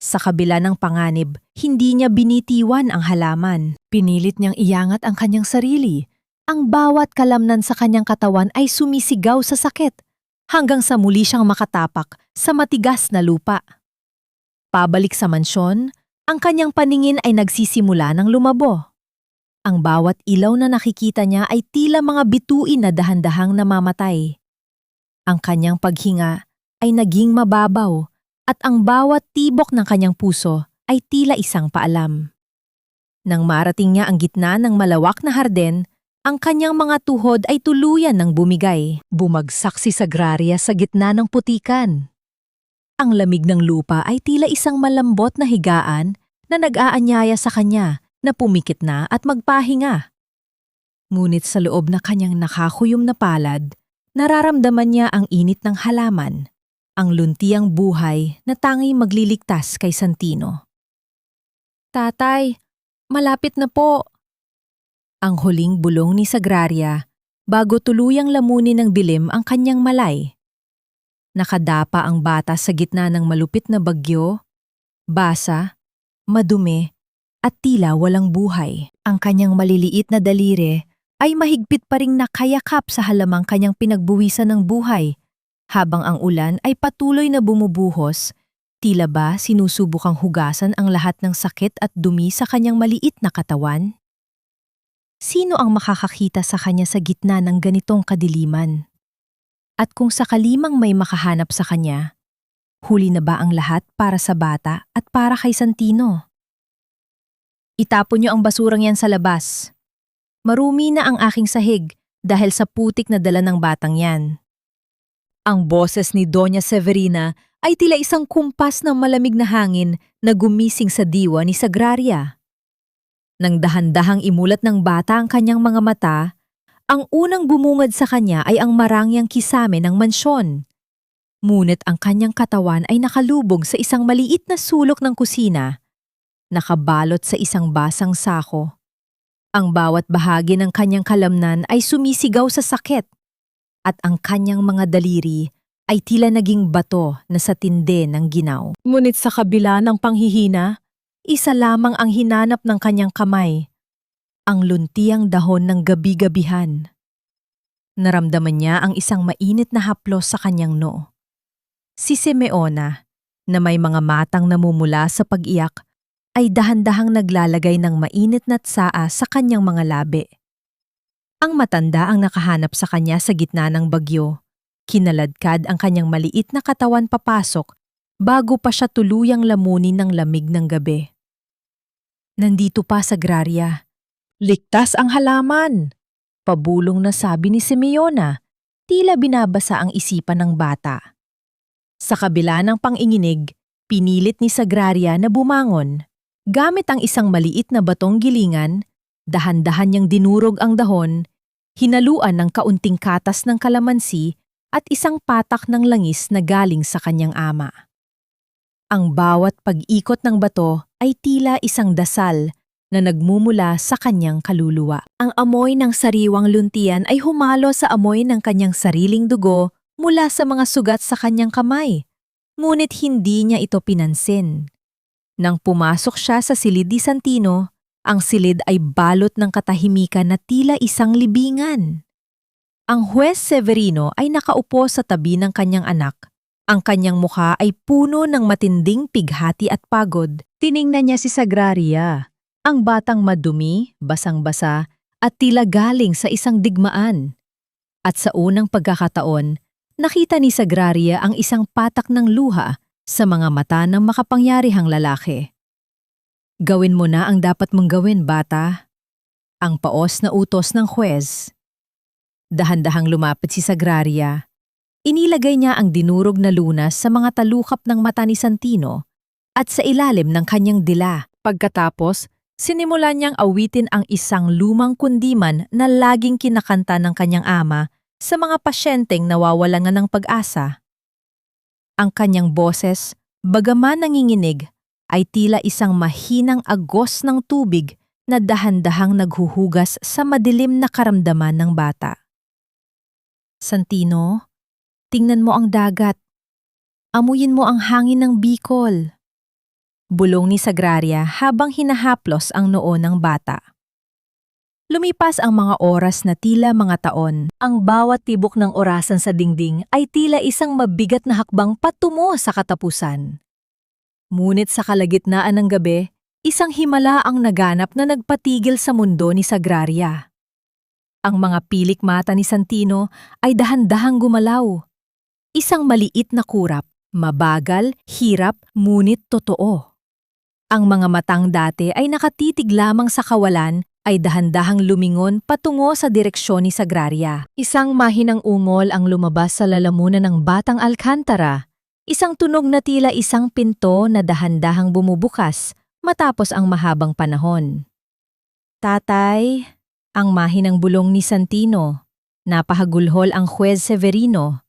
Sa kabila ng panganib, hindi niya binitiwan ang halaman. Pinilit niyang iyangat ang kanyang sarili. Ang bawat kalamnan sa kanyang katawan ay sumisigaw sa sakit, hanggang sa muli siyang makatapak sa matigas na lupa. Pabalik sa mansyon, ang kanyang paningin ay nagsisimula ng lumabo. Ang bawat ilaw na nakikita niya ay tila mga bituin na dahan-dahang namamatay. Ang kanyang paghinga ay naging mababaw at ang bawat tibok ng kanyang puso ay tila isang paalam. Nang marating niya ang gitna ng malawak na harden, ang kanyang mga tuhod ay tuluyan ng bumigay. Bumagsak si Sagraria sa gitna ng putikan. Ang lamig ng lupa ay tila isang malambot na higaan na nag-aanyaya sa kanya na pumikit na at magpahinga. Ngunit sa loob na kanyang nakakuyom na palad, nararamdaman niya ang init ng halaman, ang luntiang buhay na tanging magliligtas kay Santino. Tatay, malapit na po. Ang huling bulong ni Sagraria bago tuluyang lamunin ng dilim ang kanyang malay. Nakadapa ang bata sa gitna ng malupit na bagyo, basa, madumi, at tila walang buhay. Ang kanyang maliliit na daliri ay mahigpit pa ring nakayakap sa halamang kanyang pinagbuwisan ng buhay, habang ang ulan ay patuloy na bumubuhos, tila ba sinusubukang hugasan ang lahat ng sakit at dumi sa kanyang maliit na katawan? Sino ang makakakita sa kanya sa gitna ng ganitong kadiliman? At kung sakalimang may makahanap sa kanya, huli na ba ang lahat para sa bata at para kay Santino? Itapon niyo ang basurang yan sa labas. Marumi na ang aking sahig dahil sa putik na dala ng batang yan. Ang boses ni Doña Severina ay tila isang kumpas ng malamig na hangin na gumising sa diwa ni Sagraria. Nang dahan-dahang imulat ng bata ang kanyang mga mata, ang unang bumungad sa kanya ay ang marangyang kisame ng mansyon. Ngunit ang kanyang katawan ay nakalubog sa isang maliit na sulok ng kusina, nakabalot sa isang basang sako. Ang bawat bahagi ng kanyang kalamnan ay sumisigaw sa sakit, at ang kanyang mga daliri ay tila naging bato na sa tinde ng ginaw. Ngunit sa kabila ng panghihina, isa lamang ang hinanap ng kanyang kamay, ang luntiang dahon ng gabi-gabihan. Naramdaman niya ang isang mainit na haplos sa kanyang noo. Si Simeona, na may mga matang namumula sa pag-iyak, ay dahan-dahang naglalagay ng mainit na tsaa sa kanyang mga labi. Ang matanda ang nakahanap sa kanya sa gitna ng bagyo. Kinaladkad ang kanyang maliit na katawan papasok bago pa siya tuluyang lamunin ng lamig ng gabi. Nandito pa Sagraria. Ligtas ang halaman! Pabulong na sabi ni Simeona, tila binabasa ang isipan ng bata. Sa kabila ng panginginig, pinilit ni Sagraria na bumangon. Gamit ang isang maliit na batong gilingan, Dahan-dahan niyang dinurog ang dahon, hinaluan ng kaunting katas ng kalamansi at isang patak ng langis na galing sa kanyang ama. Ang bawat pag-ikot ng bato ay tila isang dasal na nagmumula sa kanyang kaluluwa. Ang amoy ng sariwang luntian ay humalo sa amoy ng kanyang sariling dugo mula sa mga sugat sa kanyang kamay. Ngunit hindi niya ito pinansin. Nang pumasok siya sa silid ni Santino, ang silid ay balot ng katahimikan na tila isang libingan. Ang Huwes Severino ay nakaupo sa tabi ng kanyang anak. Ang kanyang mukha ay puno ng matinding pighati at pagod. Tiningnan niya si Sagraria, ang batang madumi, basang-basa at tila galing sa isang digmaan. At sa unang pagkakataon, nakita ni Sagraria ang isang patak ng luha sa mga mata ng makapangyarihang lalaki. Gawin mo na ang dapat mong gawin, bata. Ang paos na utos ng huwes. Dahan-dahang lumapit si Sagraria. Inilagay niya ang dinurog na lunas sa mga talukap ng mata ni Santino at sa ilalim ng kanyang dila. Pagkatapos, sinimulan niyang awitin ang isang lumang kundiman na laging kinakanta ng kanyang ama sa mga pasyenteng nawawalan ng pag-asa. Ang kanyang boses, bagaman nanginginig, ay tila isang mahinang agos ng tubig na dahan-dahang naghuhugas sa madilim na karamdaman ng bata. Santino, tingnan mo ang dagat. Amuyin mo ang hangin ng Bicol. Bulong ni Sagraria habang hinahaplos ang noo ng bata. Lumipas ang mga oras na tila mga taon. Ang bawat tibok ng orasan sa dingding ay tila isang mabigat na hakbang patungo sa katapusan. Ngunit sa kalagitnaan ng gabi, isang himala ang naganap na nagpatigil sa mundo ni Sagraria. Ang mga pilik mata ni Santino ay dahan-dahang gumalaw. Isang maliit na kurap, mabagal, hirap, ngunit totoo. Ang mga matang dati ay nakatitig lamang sa kawalan ay dahan-dahang lumingon patungo sa direksyon ni Sagraria. Isang mahinang ungol ang lumabas sa lalamunan ng batang Alcantara. Isang tunog na tila isang pinto na dahan-dahang bumubukas matapos ang mahabang panahon. Tatay, ang mahinang bulong ni Santino. Napahagulhol ang Huwes Severino.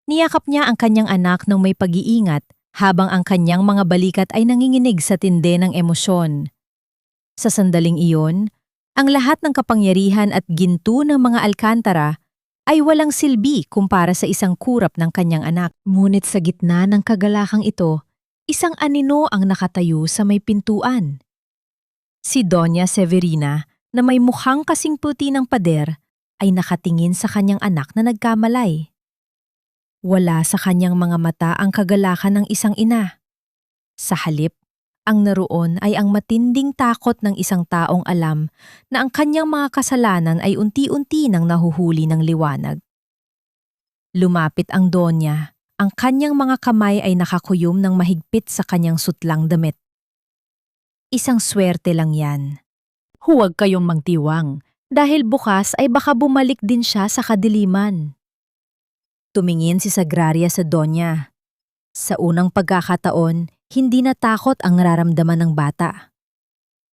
Niyakap niya ang kanyang anak ng may pag-iingat habang ang kanyang mga balikat ay nanginginig sa tindi ng emosyon. Sa sandaling iyon, ang lahat ng kapangyarihan at ginto ng mga Alcantara ay walang silbi kumpara sa isang kurap ng kanyang anak. Ngunit sa gitna ng kagalakang ito, isang anino ang nakatayo sa may pintuan. Si Doña Severina, na may mukhang kasing puti ng pader, ay nakatingin sa kanyang anak na nagkamalay. Wala sa kanyang mga mata ang kagalakan ng isang ina. Sa halip, ang naroon ay ang matinding takot ng isang taong alam na ang kanyang mga kasalanan ay unti-unti nang nahuhuli ng liwanag. Lumapit ang Donya, ang kanyang mga kamay ay nakakuyom ng mahigpit sa kanyang sutlang damit. Isang swerte lang yan. Huwag kayong magtiwang dahil bukas ay baka bumalik din siya sa kadiliman. Tumingin si Sagraria sa Donya. Sa unang pagkakataon, hindi natakot ang nararamdaman ng bata.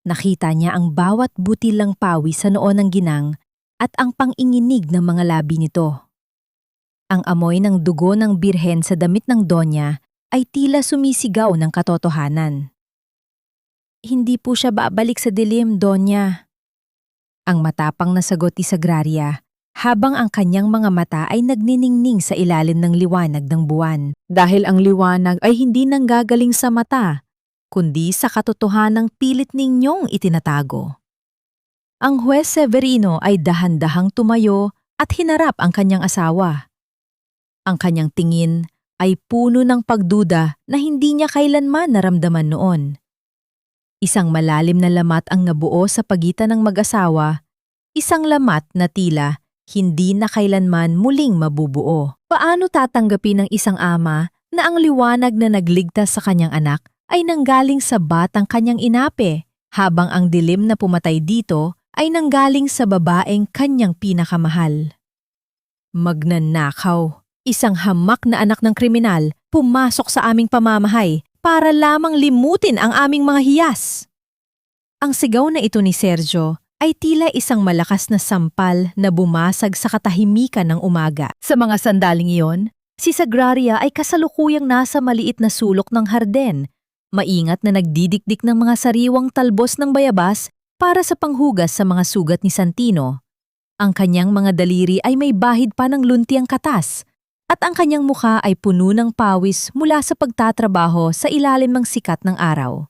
Nakita niya ang bawat butilang pawi sa noo ng ginang at ang panginginig ng mga labi nito. Ang amoy ng dugo ng birhen sa damit ng Donya ay tila sumisigaw ng katotohanan. Hindi po siya babalik sa dilim, Donya. Ang matapang na sagot ni Sagraria habang ang kanyang mga mata ay nagniningning sa ilalim ng liwanag ng buwan. Dahil ang liwanag ay hindi nanggagaling sa mata, kundi sa katotohanang pilit ninyong itinatago. Ang Huwes Severino ay dahan-dahang tumayo at hinarap ang kanyang asawa. Ang kanyang tingin ay puno ng pagduda na hindi niya kailanman naramdaman noon. Isang malalim na lamat ang nabuo sa pagitan ng mag-asawa, isang lamat na tila hindi na kailanman muling mabubuo. Paano tatanggapin ng isang ama na ang liwanag na nagligtas sa kanyang anak ay nanggaling sa batang kanyang inape, habang ang dilim na pumatay dito ay nanggaling sa babaeng kanyang pinakamahal? Magnanakaw, isang hamak na anak ng kriminal, pumasok sa aming pamamahay para lamang limutin ang aming mga hiyas. Ang sigaw na ito ni Sergio ay tila isang malakas na sampal na bumasag sa katahimikan ng umaga. Sa mga sandaling iyon, si Sagraria ay kasalukuyang nasa maliit na sulok ng harden, maingat na nagdidikdik ng mga sariwang talbos ng bayabas para sa panghugas sa mga sugat ni Santino. Ang kanyang mga daliri ay may bahid pa ng luntiang katas, at ang kanyang mukha ay puno ng pawis mula sa pagtatrabaho sa ilalim ng sikat ng araw.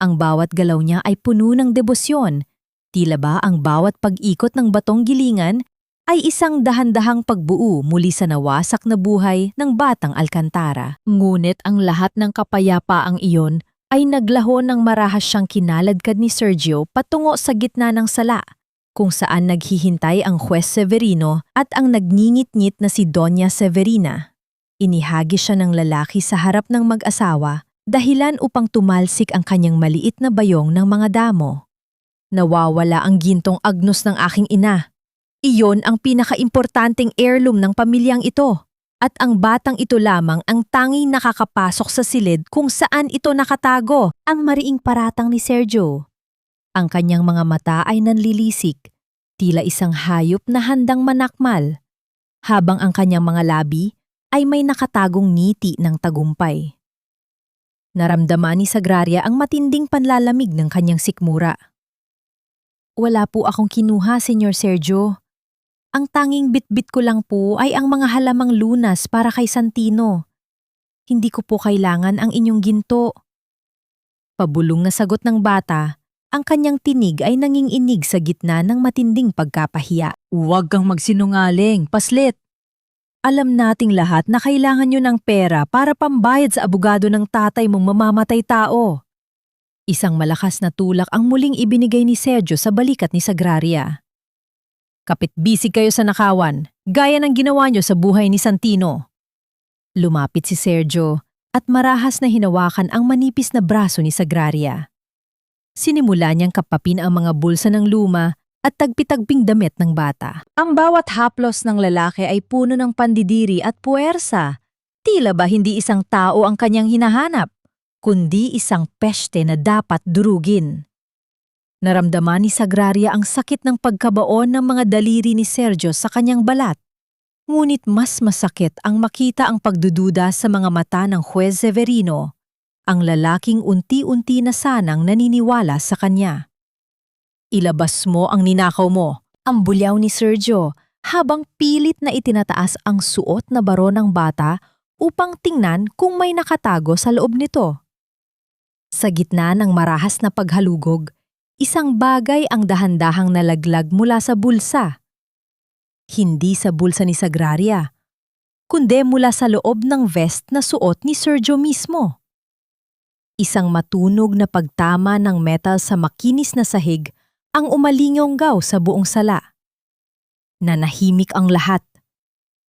Ang bawat galaw niya ay puno ng debosyon, tila ba ang bawat pag-ikot ng batong gilingan ay isang dahan-dahang pagbuo muli sa nawasak na buhay ng batang Alcantara. Ngunit ang lahat ng kapayapaang iyon ay naglaho ng marahas siyang kinaladkad ni Sergio patungo sa gitna ng sala, kung saan naghihintay ang Huwes Severino at ang nagngingit-ngit na si Doña Severina. Inihagi siya ng lalaki sa harap ng mag-asawa, dahilan upang tumalsik ang kanyang maliit na bayong ng mga damo. Nawawala ang gintong agnos ng aking ina. Iyon ang pinakaimportanteng heirloom ng pamilyang ito, at ang batang ito lamang ang tanging nakakapasok sa silid kung saan ito nakatago, ang mariing paratang ni Sergio. Ang kanyang mga mata ay nanlilisik, tila isang hayop na handang manakmal, habang ang kanyang mga labi ay may nakatagong ngiti ng tagumpay. Naramdaman ni Sagraria ang matinding panlalamig ng kanyang sikmura. Wala po akong kinuha, Senyor Sergio. Ang tanging bitbit ko lang po ay ang mga halamang lunas para kay Santino. Hindi ko po kailangan ang inyong ginto. Pabulong na sagot ng bata. Ang kanyang tinig ay nanginginig sa gitna ng matinding pagkapahiya. Huwag kang magsinungaling, paslit. Alam nating lahat na kailangan nyo ng pera para pambayad sa abogado ng tatay mong mamamatay tao. Isang malakas na tulak ang muling ibinigay ni Sergio sa balikat ni Sagraria. Kapit-bisig kayo sa nakawan, gaya ng ginawa nyo sa buhay ni Santino. Lumapit si Sergio at marahas na hinawakan ang manipis na braso ni Sagraria. Sinimula niyang kapapin ang mga bulsa ng luma at tagpitagping damit ng bata. Ang bawat haplos ng lalaki ay puno ng pandidiri at puwersa. Tila ba hindi isang tao ang kanyang hinahanap, kundi isang peste na dapat durugin. Naramdaman ni Sagraria ang sakit ng pagkabaon ng mga daliri ni Sergio sa kanyang balat. Ngunit mas masakit ang makita ang pagdududa sa mga mata ng Huwes Severino, ang lalaking unti-unti na sanang naniniwala sa kanya. Ilabas mo ang ninakaw mo, ang bulyaw ni Sergio, habang pilit na itinataas ang suot na baro ng bata upang tingnan kung may nakatago sa loob nito. Sa gitna ng marahas na paghalugog, isang bagay ang dahan-dahang nalaglag mula sa bulsa. Hindi sa bulsa ni Sagraria, kundi mula sa loob ng vest na suot ni Sergio mismo. Isang matunog na pagtama ng metal sa makinis na sahig ang umalingonggaw sa buong sala. Nanahimik ang lahat.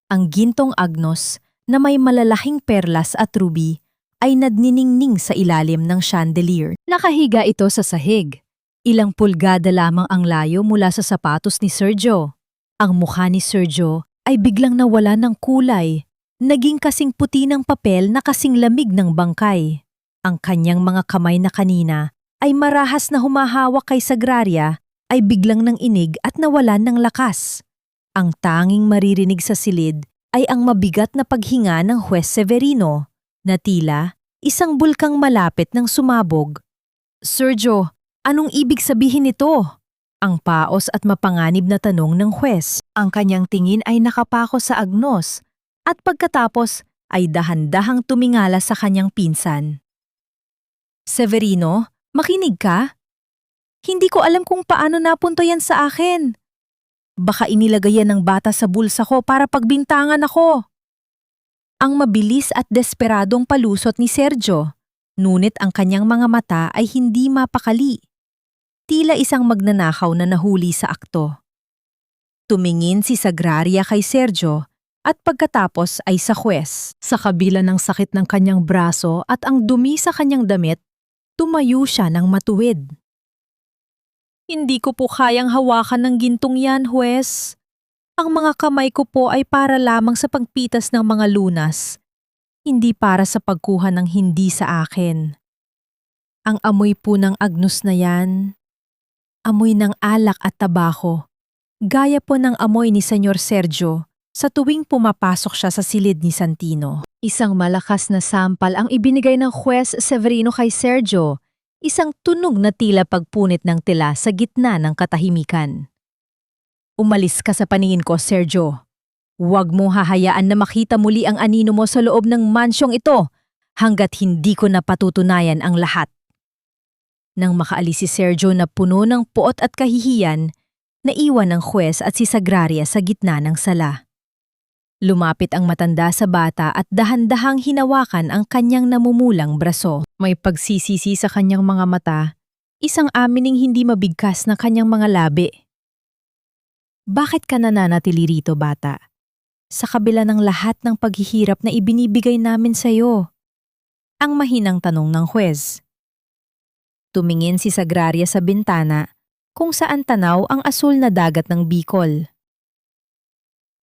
Ang gintong agnos na may malalaking perlas at ruby ay nadniningning sa ilalim ng chandelier. Nakahiga ito sa sahig. Ilang pulgada lamang ang layo mula sa sapatos ni Sergio. Ang mukha ni Sergio ay biglang nawala ng kulay, naging kasing puti ng papel na kasing lamig ng bangkay. Ang kanyang mga kamay na kanina ay marahas na humahawak kay Sagraria ay biglang nang inig at nawalan ng lakas. Ang tanging maririnig sa silid ay ang mabigat na paghinga ng Huwes Severino, na tila isang bulkang malapit ng sumabog. Sergio, anong ibig sabihin nito? Ang paos at mapanganib na tanong ng Huwes. Ang kanyang tingin ay nakapako sa agnos at pagkatapos ay dahan-dahang tumingala sa kanyang pinsan. Severino, makinig ka? Hindi ko alam kung paano napunto yan sa akin. Baka inilagay yan ng bata sa bulsa ko para pagbintangan ako. Ang mabilis at desperadong palusot ni Sergio, ngunit ang kanyang mga mata ay hindi mapakali. Tila isang magnanakaw na nahuli sa akto. Tumingin si Sagraria kay Sergio at pagkatapos ay sa Huwes. Sa kabila ng sakit ng kanyang braso at ang dumi sa kanyang damit, tumayo siya ng matuwid. Hindi ko po kayang hawakan ng gintong yan, Huwes. Ang mga kamay ko po ay para lamang sa pagpitas ng mga lunas, hindi para sa pagkuha ng hindi sa akin. Ang amoy po ng agnos na yan, amoy ng alak at tabako. Gaya po ng amoy ni Senyor Sergio sa tuwing pumapasok siya sa silid ni Santino. Isang malakas na sampal ang ibinigay ng Huwes Severino kay Sergio, isang tunog na tila pagpunit ng tila sa gitna ng katahimikan. Umalis ka sa paningin ko, Sergio. Huwag mo hahayaan na makita muli ang anino mo sa loob ng mansyong ito hanggat hindi ko napatutunayan ang lahat. Nang makaalis si Sergio na puno ng puot at kahihiyan, naiwan ng Huwes at si Sagraria sa gitna ng sala. Lumapit ang matanda sa bata at dahan-dahang hinawakan ang kanyang namumulang braso. May pagsisisi sa kanyang mga mata, isang amining hindi mabigkas na kanyang mga labi. Bakit ka nananatili rito, bata? Sa kabila ng lahat ng paghihirap na ibinibigay namin sa iyo? Ang mahinang tanong ng Huwes. Tumingin si Sagraria sa bintana kung saan tanaw ang asul na dagat ng Bicol.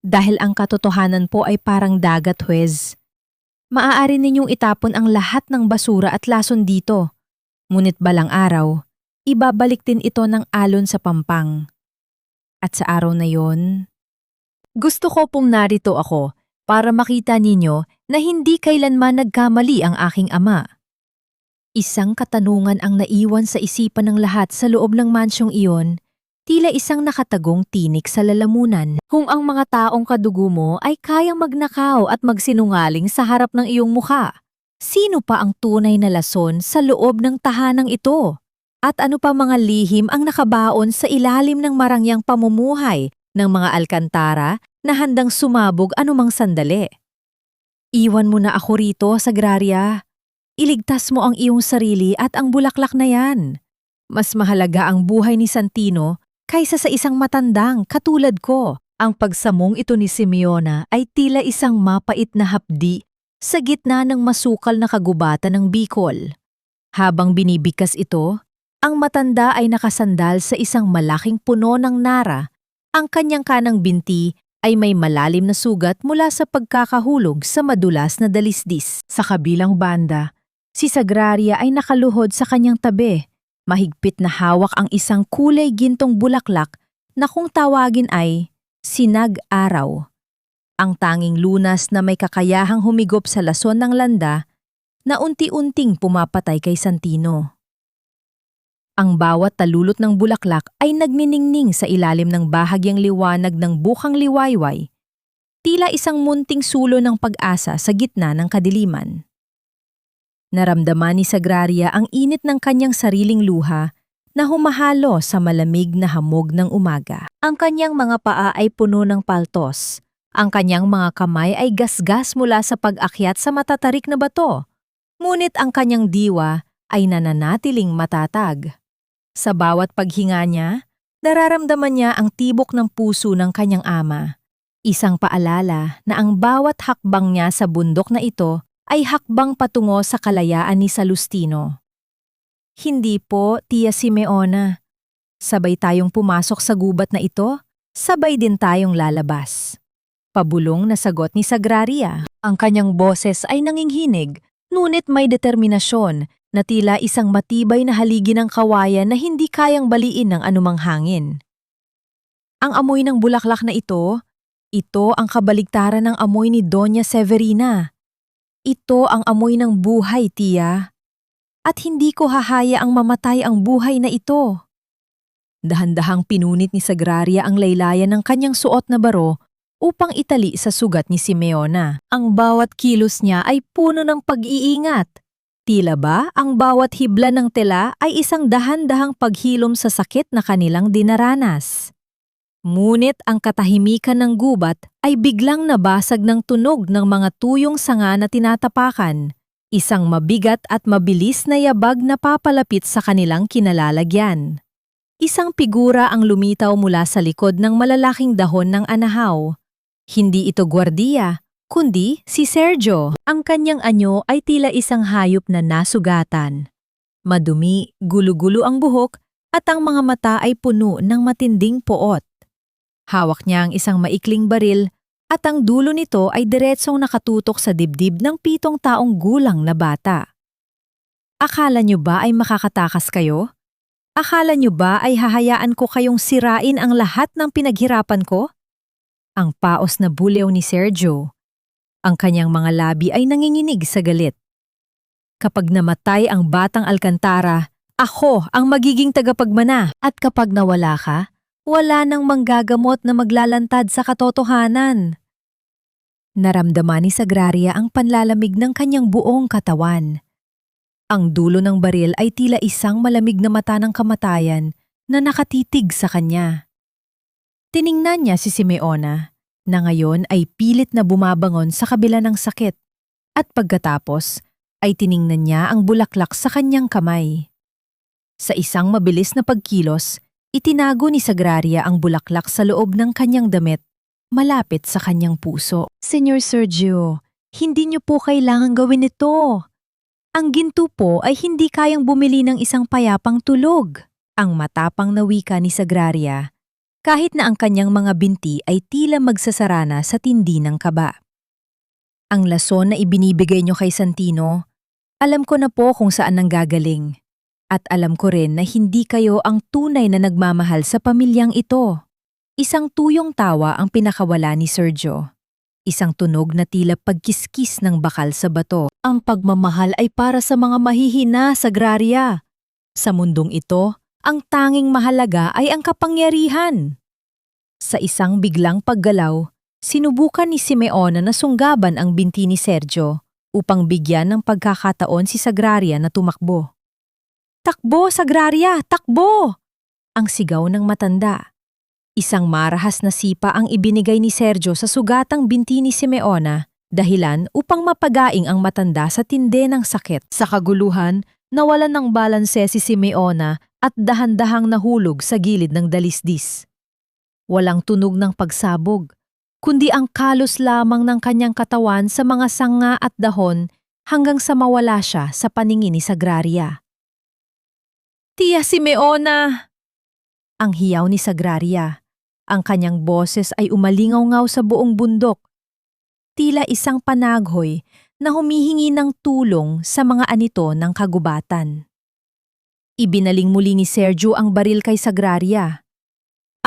Dahil ang katotohanan po ay parang dagat, Huwes. Maaari ninyong itapon ang lahat ng basura at lason dito. Ngunit balang araw, ibabalik din ito ng alon sa pampang. At sa araw na yon, gusto ko pong narito ako para makita ninyo na hindi kailanman nagkamali ang aking ama. Isang katanungan ang naiwan sa isipan ng lahat sa loob ng mansyong iyon, tila isang nakatagong tinik sa lalamunan. Kung ang mga taong kadugo mo ay kayang magnakaw at magsinungaling sa harap ng iyong mukha, sino pa ang tunay na lason sa loob ng tahanang ito? At ano pa mga lihim ang nakabaon sa ilalim ng marangyang pamumuhay ng mga alkantara na handang sumabog anumang sandali? Iwan mo na ako rito, Sagraria. Iligtas mo ang iyong sarili at ang bulaklak na yan. Mas mahalaga ang buhay ni Santino kaysa sa isang matandang katulad ko. Ang pagsamong ito ni Simeona ay tila isang mapait na hapdi sa gitna ng masukal na kagubatan ng Bicol. Habang binibigkas ito, ang matanda ay nakasandal sa isang malaking puno ng nara. Ang kanyang kanang binti ay may malalim na sugat mula sa pagkakahulog sa madulas na dalisdis. Sa kabilang banda, si Sagraria ay nakaluhod sa kanyang tabi. Mahigpit na hawak ang isang kulay gintong bulaklak na kung tawagin ay sinag-araw. Ang tanging lunas na may kakayahang humigop sa lason ng landa na unti-unting pumapatay kay Santino. Ang bawat talulot ng bulaklak ay nagniningning sa ilalim ng bahagyang liwanag ng bukang liwayway, tila isang munting sulo ng pag-asa sa gitna ng kadiliman. Naramdaman ni Sagraria ang init ng kanyang sariling luha na humahalo sa malamig na hamog ng umaga. Ang kanyang mga paa ay puno ng paltos. Ang kanyang mga kamay ay gasgas mula sa pag-akyat sa matatarik na bato. Ngunit ang kanyang diwa ay nananatiling matatag. Sa bawat paghinga niya, nararamdaman niya ang tibok ng puso ng kanyang ama. Isang paalala na ang bawat hakbang niya sa bundok na ito ay hakbang patungo sa kalayaan ni Salustino. Hindi po, Tia Simeona. Sabay tayong pumasok sa gubat na ito, sabay din tayong lalabas. Pabulong na sagot ni Sagraria. Ang kanyang boses ay nanginghinig, ngunit may determinasyon na tila isang matibay na haligi ng kawayan na hindi kayang baliin ng anumang hangin. Ang amoy ng bulaklak na ito ang kabaligtaran ng amoy ni Doña Severina. Ito ang amoy ng buhay, Tia. At hindi ko hahayaang mamatay ang buhay na ito. Dahan-dahang pinunit ni Sagraria ang laylayan ng kanyang suot na baro upang itali sa sugat ni Simeona. Ang bawat kilos niya ay puno ng pag-iingat. Tila ba ang bawat hibla ng tela ay isang dahan-dahang paghilom sa sakit na kanilang dinaranas. Ngunit ang katahimikan ng gubat ay biglang nabasag ng tunog ng mga tuyong sanga na tinatapakan, isang mabigat at mabilis na yabag na papalapit sa kanilang kinalalagyan. Isang figura ang lumitaw mula sa likod ng malalaking dahon ng anahaw. Hindi ito gwardiya, kundi si Sergio. Ang kanyang anyo ay tila isang hayop na nasugatan. Madumi, gulo-gulo ang buhok at ang mga mata ay puno ng matinding poot. Hawak niya ang isang maikling baril at ang dulo nito ay diretsong nakatutok sa dibdib ng 7 taong gulang na bata. Akala niyo ba ay makakatakas kayo? Akala niyo ba ay hahayaan ko kayong sirain ang lahat ng pinaghirapan ko? Ang paos na buliw ni Sergio. Ang kanyang mga labi ay nanginginig sa galit. Kapag namatay ang batang Alcantara, ako ang magiging tagapagmana. At kapag nawala ka, wala nang manggagamot na maglalantad sa katotohanan. Naramdaman ni Sagraria ang panlalamig ng kanyang buong katawan. Ang dulo ng baril ay tila isang malamig na mata ng kamatayan na nakatitig sa kanya. Tiningnan niya si Simeona na ngayon ay pilit na bumabangon sa kabila ng sakit at pagkatapos ay tiningnan niya ang bulaklak sa kanyang kamay. Sa isang mabilis na pagkilos, itinago ni Sagraria ang bulaklak sa loob ng kanyang damit malapit sa kanyang puso. Senyor Sergio, hindi niyo po kailangang gawin ito. Ang ginto po ay hindi kayang bumili ng isang payapang tulog. Ang matapang na wika ni Sagraria, kahit na ang kanyang mga binti ay tila magsasarana sa tindi ng kaba. Ang lason na ibinibigay niyo kay Santino, alam ko na po kung saan nanggagaling. At alam ko rin na hindi kayo ang tunay na nagmamahal sa pamilyang ito. Isang tuyong tawa ang pinakawala ni Sergio. Isang tunog na tila pagkiskis ng bakal sa bato. Ang pagmamahal ay para sa mga mahihina, Sagraria. Sa mundong ito, ang tanging mahalaga ay ang kapangyarihan. Sa isang biglang paggalaw, sinubukan ni Simeona na sunggaban ang binti ni Sergio upang bigyan ng pagkakataon si Sagraria na tumakbo. "Takbo, Sagraria! Takbo!" Ang sigaw ng matanda. Isang marahas na sipa ang ibinigay ni Sergio sa sugatang binti ni Simeona, dahilan upang mapagaing ang matanda sa tindi ng sakit. Sa kaguluhan, nawalan ng balanse si Simeona at dahan-dahang nahulog sa gilid ng dalisdis. Walang tunog ng pagsabog, kundi ang kalos lamang ng kanyang katawan sa mga sanga at dahon hanggang sa mawala siya sa paningin ni Sagraria. "Tia Simeona!" Ang hiyaw ni Sagraria. Ang kanyang boses ay umalingaw-ngaw sa buong bundok. Tila isang panaghoy na humihingi ng tulong sa mga anito ng kagubatan. Ibinaling muli ni Sergio ang baril kay Sagraria.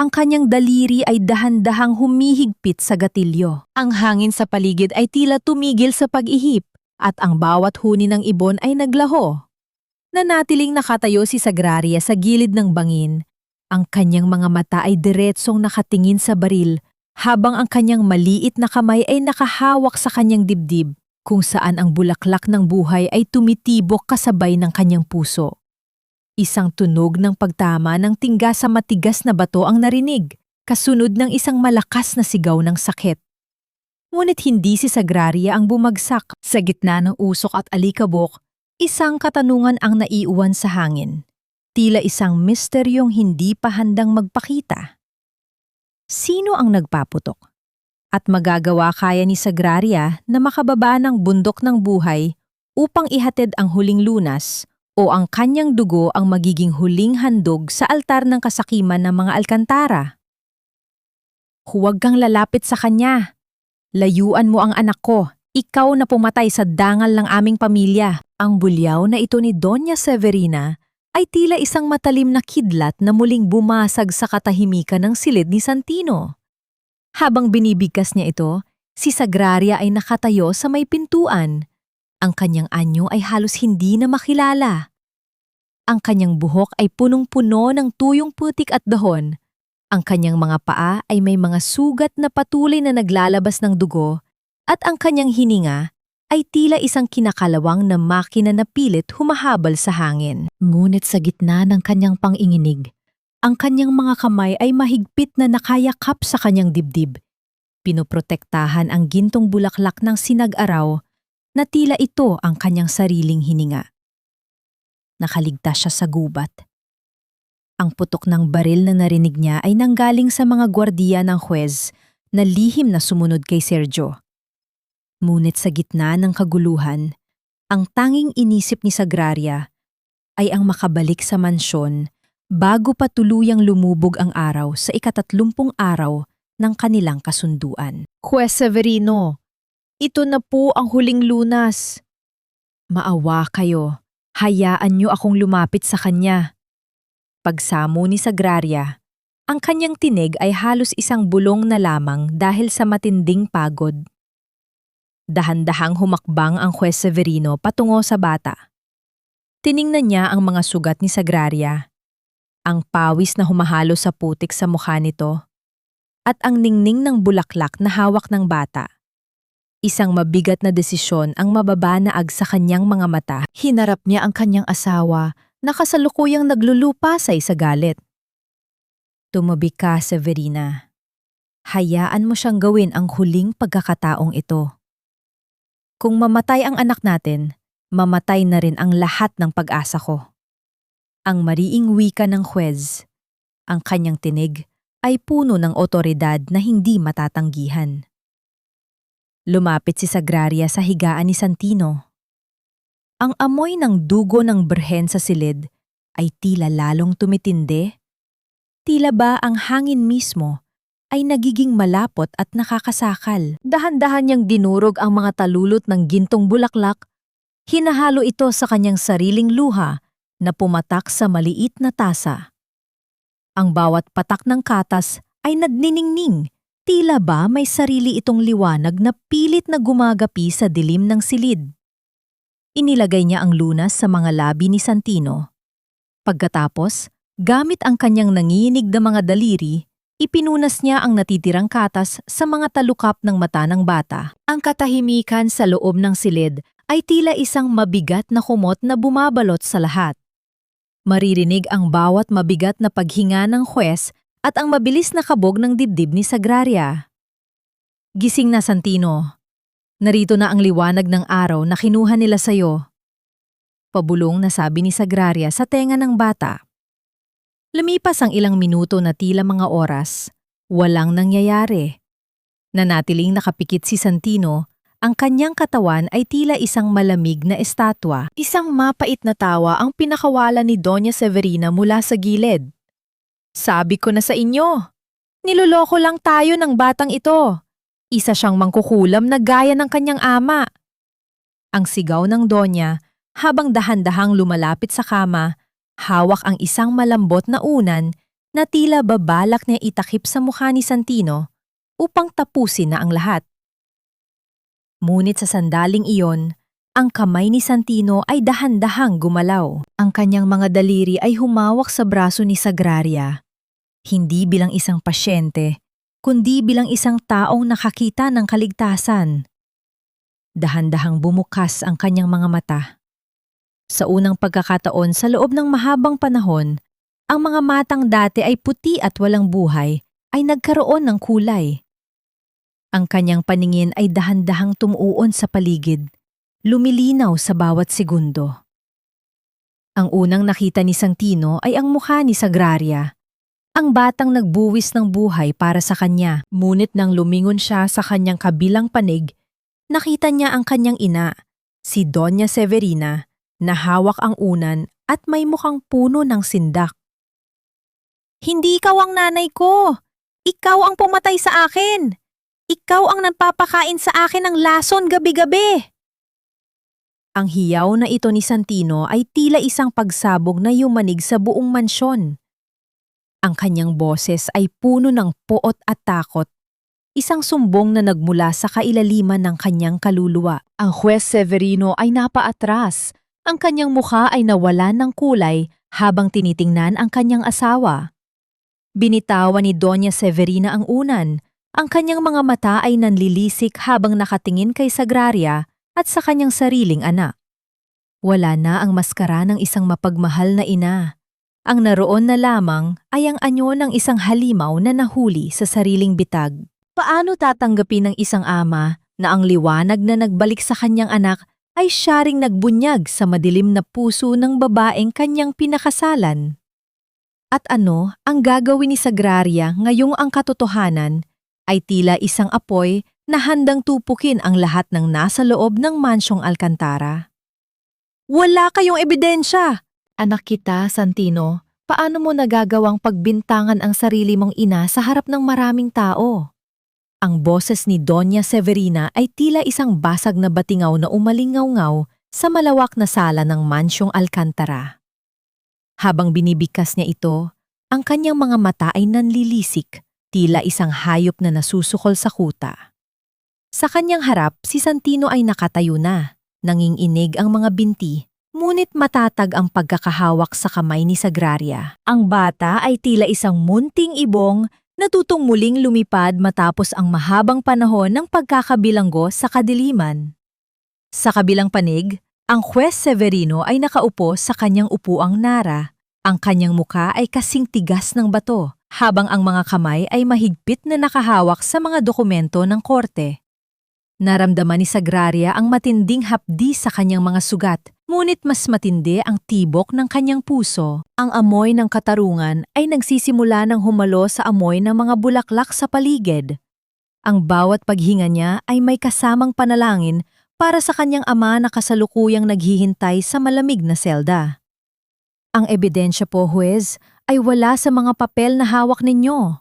Ang kanyang daliri ay dahan-dahang humihigpit sa gatilyo. Ang hangin sa paligid ay tila tumigil sa pag-ihip at ang bawat huni ng ibon ay naglaho. Nanatiling nakatayo si Sagraria sa gilid ng bangin. Ang kanyang mga mata ay diretsong nakatingin sa baril habang ang kanyang maliit na kamay ay nakahawak sa kanyang dibdib kung saan ang bulaklak ng buhay ay tumitibok kasabay ng kanyang puso. Isang tunog ng pagtama ng tingga sa matigas na bato ang narinig, kasunod ng isang malakas na sigaw ng sakit. Ngunit hindi si Sagraria ang bumagsak. Sa gitna ng usok at alikabok, isang katanungan ang naiuwan sa hangin. Tila isang misteryong hindi pa handang magpakita. Sino ang nagpaputok? At magagawa kaya ni Sagraria na makababa ng bundok ng buhay upang ihatid ang huling lunas o ang kanyang dugo ang magiging huling handog sa altar ng kasakiman ng mga Alcantara? "Huwag kang lalapit sa kanya. Layuan mo ang anak ko. Ikaw na pumatay sa dangal ng aming pamilya." Ang bulyaw na ito ni Doña Severina ay tila isang matalim na kidlat na muling bumasag sa katahimikan ng silid ni Santino. Habang binibigkas niya ito, si Sagraria ay nakatayo sa may pintuan. Ang kanyang anyo ay halos hindi na makilala. Ang kanyang buhok ay punong-puno ng tuyong putik at dahon. Ang kanyang mga paa ay may mga sugat na patuloy na naglalabas ng dugo at ang kanyang hininga ay tila isang kinakalawang na makina na pilit humahabal sa hangin. Ngunit sa gitna ng kanyang panginginig, ang kanyang mga kamay ay mahigpit na nakayakap sa kanyang dibdib. Pinoprotektahan ang gintong bulaklak ng sinag-araw na tila ito ang kanyang sariling hininga. Nakaligtas siya sa gubat. Ang putok ng baril na narinig niya ay nanggaling sa mga gwardiya ng huwes na lihim na sumunod kay Sergio. Ngunit sa gitna ng kaguluhan, ang tanging inisip ni Sagraria ay ang makabalik sa mansyon bago pa tuluyang lumubog ang araw sa ika-30 araw ng kanilang kasunduan. "Juez Severino, ito na po ang huling lunas. Maawa kayo, hayaan niyo akong lumapit sa kanya." Pagsamo ni Sagraria, ang kanyang tinig ay halos isang bulong na lamang dahil sa matinding pagod. Dahan-dahang humakbang ang Juez Severino patungo sa bata. Tiningnan niya ang mga sugat ni Sagraria, ang pawis na humahalo sa putik sa mukha nito, at ang ningning ng bulaklak na hawak ng bata. Isang mabigat na desisyon ang mababanaag sa kanyang mga mata. Hinarap niya ang kanyang asawa na kasalukuyang naglulupasay sa galit. Tumabi ka, Severina. Hayaan mo siyang gawin ang huling pagkakataong ito. Kung mamatay ang anak natin, mamatay na rin ang lahat ng pag-asa ko. Ang mariing wika ng Juez, ang kanyang tinig, ay puno ng otoridad na hindi matatanggihan. Lumapit si Sagraria sa higaan ni Santino. Ang amoy ng dugo ng berhen sa silid ay tila lalong tumitindi. Tila ba ang hangin mismo ay nagiging malapot at nakakasakal. Dahan-dahan niyang dinurog ang mga talulot ng gintong bulaklak. Hinahalo ito sa kanyang sariling luha na pumatak sa maliit na tasa. Ang bawat patak ng katas ay nagniningning. Tila ba may sarili itong liwanag na pilit na gumagapi sa dilim ng silid. Inilagay niya ang lunas sa mga labi ni Santino. Pagkatapos, gamit ang kanyang nanginginig na mga daliri, ipinunas niya ang natitirang katas sa mga talukap ng mata ng bata. Ang katahimikan sa loob ng silid ay tila isang mabigat na kumot na bumabalot sa lahat. Maririnig ang bawat mabigat na paghinga ng Juez at ang mabilis na kabog ng dibdib ni Sagraria. Gising na, Santino. Narito na ang liwanag ng araw na kinuha nila sayo. Pabulong na sabi ni Sagraria sa tenga ng bata. Lumipas ang ilang minuto na tila mga oras. Walang nangyayari. Nanatiling nakapikit si Santino, ang kanyang katawan ay tila isang malamig na estatwa. Isang mapait na tawa ang pinakawala ni Doña Severina mula sa gilid. Sabi ko na sa inyo, niloloko lang tayo ng batang ito. Isa siyang mangkukulam na gaya ng kanyang ama. Ang sigaw ng Donya habang dahan-dahang lumalapit sa kama, hawak ang isang malambot na unan na tila babalak niya itakip sa mukha ni Santino upang tapusin na ang lahat. Ngunit sa sandaling iyon, ang kamay ni Santino ay dahan-dahang gumalaw. Ang kanyang mga daliri ay humawak sa braso ni Sagraria. Hindi bilang isang pasyente, kundi bilang isang taong nakakita ng kaligtasan. Dahan-dahang bumukas ang kanyang mga mata. Sa unang pagkakataon sa loob ng mahabang panahon, ang mga matang dati ay puti at walang buhay ay nagkaroon ng kulay. Ang kanyang paningin ay dahan-dahang tumuon sa paligid, lumilinaw sa bawat segundo. Ang unang nakita ni Santino ay ang mukha ni Sagraria. Ang batang nagbuwis ng buhay para sa kanya, ngunit nang lumingon siya sa kanyang kabilang panig, nakita niya ang kanyang ina, si Doña Severina, na hawak ang unan at may mukhang puno ng sindak. Hindi ikaw ang nanay ko! Ikaw ang pumatay sa akin! Ikaw ang nagpapakain sa akin ng lason gabi-gabi! Ang hiyaw na ito ni Santino ay tila isang pagsabog na yumanig sa buong mansyon. Ang kanyang boses ay puno ng poot at takot, isang sumbong na nagmula sa kailaliman ng kanyang kaluluwa. Ang Juez Severino ay napaatras, ang kanyang mukha ay nawalan ng kulay habang tinitingnan ang kanyang asawa. Binitawan ni Doña Severina ang unan, ang kanyang mga mata ay nanlilisik habang nakatingin kay Sagraria at sa kanyang sariling anak. Wala na ang maskara ng isang mapagmahal na ina. Ang naroon na lamang ay ang anyo ng isang halimaw na nahuli sa sariling bitag. Paano tatanggapin ng isang ama na ang liwanag na nagbalik sa kanyang anak ay siya ring nagbunyag sa madilim na puso ng babaeng kanyang pinakasalan? At ano ang gagawin ni Sagraria ngayong ang katotohanan ay tila isang apoy na handang tupukin ang lahat ng nasa loob ng mansyong Alcantara? Wala kayong ebidensya! Anak kita, Santino, paano mo nagagawang pagbintangan ang sarili mong ina sa harap ng maraming tao? Ang boses ni Doña Severina ay tila isang basag na batingaw na umalingaw-ngaw sa malawak na sala ng mansyong Alcantara. Habang binibigkas niya ito, ang kanyang mga mata ay nanlilisik, tila isang hayop na nasusukol sa kuta. Sa kanyang harap, si Santino ay nakatayo na. Nanginginig ang mga binti, ngunit matatag ang pagkakahawak sa kamay ni Sagraria. Ang bata ay tila isang munting ibong na tutong muling lumipad matapos ang mahabang panahon ng pagkakabilanggo sa kadiliman. Sa kabilang panig, ang Huwes Severino ay nakaupo sa kanyang upuang nara. Ang kanyang muka ay kasing tigas ng bato, habang ang mga kamay ay mahigpit na nakahawak sa mga dokumento ng korte. Naramdaman ni Sagraria ang matinding hapdi sa kanyang mga sugat, ngunit mas matindi ang tibok ng kanyang puso. Ang amoy ng katarungan ay nagsisimula ng humalo sa amoy ng mga bulaklak sa paligid. Ang bawat paghinga niya ay may kasamang panalangin para sa kanyang ama na kasalukuyang naghihintay sa malamig na selda. Ang ebidensya po, Huwes, ay wala sa mga papel na hawak ninyo.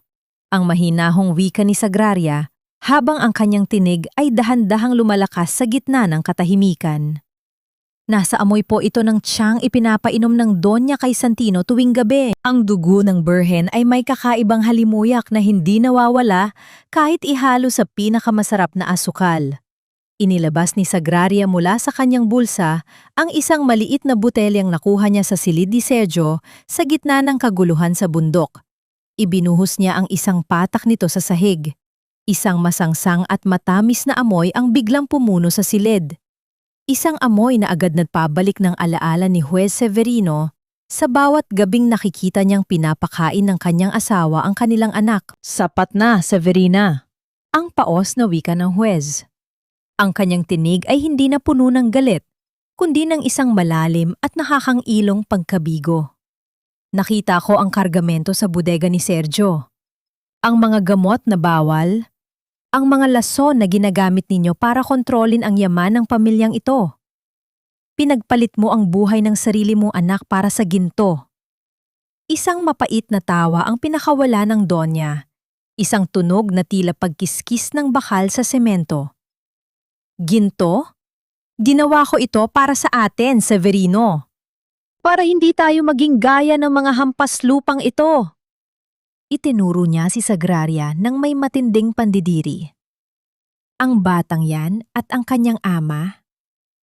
Ang mahinahong wika ni Sagraria, habang ang kanyang tinig ay dahan-dahang lumalakas sa gitna ng katahimikan. Nasa amoy po ito ng tiyang ipinapainom ng Donya kay Santino tuwing gabi. Ang dugo ng berhen ay may kakaibang halimuyak na hindi nawawala kahit ihalo sa pinakamasarap na asukal. Inilabas ni Sagraria mula sa kanyang bulsa ang isang maliit na botelyang nakuha niya sa silid ni Sergio sa gitna ng kaguluhan sa bundok. Ibinuhos niya ang isang patak nito sa sahig. Isang masangsang at matamis na amoy ang biglang pumuno sa silid. Isang amoy na agad nagpabalik ng alaala ni Huwes Severino sa bawat gabing nakikita niyang pinapakain ng kanyang asawa ang kanilang anak. Sapat na, Severina. Ang paos na wika ng Huwes. Ang kanyang tinig ay hindi na puno ng galit, kundi ng isang malalim at nakakangilong pagkabigo. Nakita ko ang kargamento sa bodega ni Sergio. Ang mga gamot na bawal, ang mga lason na ginagamit ninyo para kontrolin ang yaman ng pamilyang ito. Pinagpalit mo ang buhay ng sarili mong anak para sa ginto. Isang mapait na tawa ang pinakawala ng Donya. Isang tunog na tila pagkiskis ng bakal sa semento. Ginto? Ginawa ko ito para sa atin, Severino. Para hindi tayo maging gaya ng mga hampas lupang ito. Itinuro niya si Sagraria ng may matinding pandidiri. Ang batang yan at ang kanyang ama,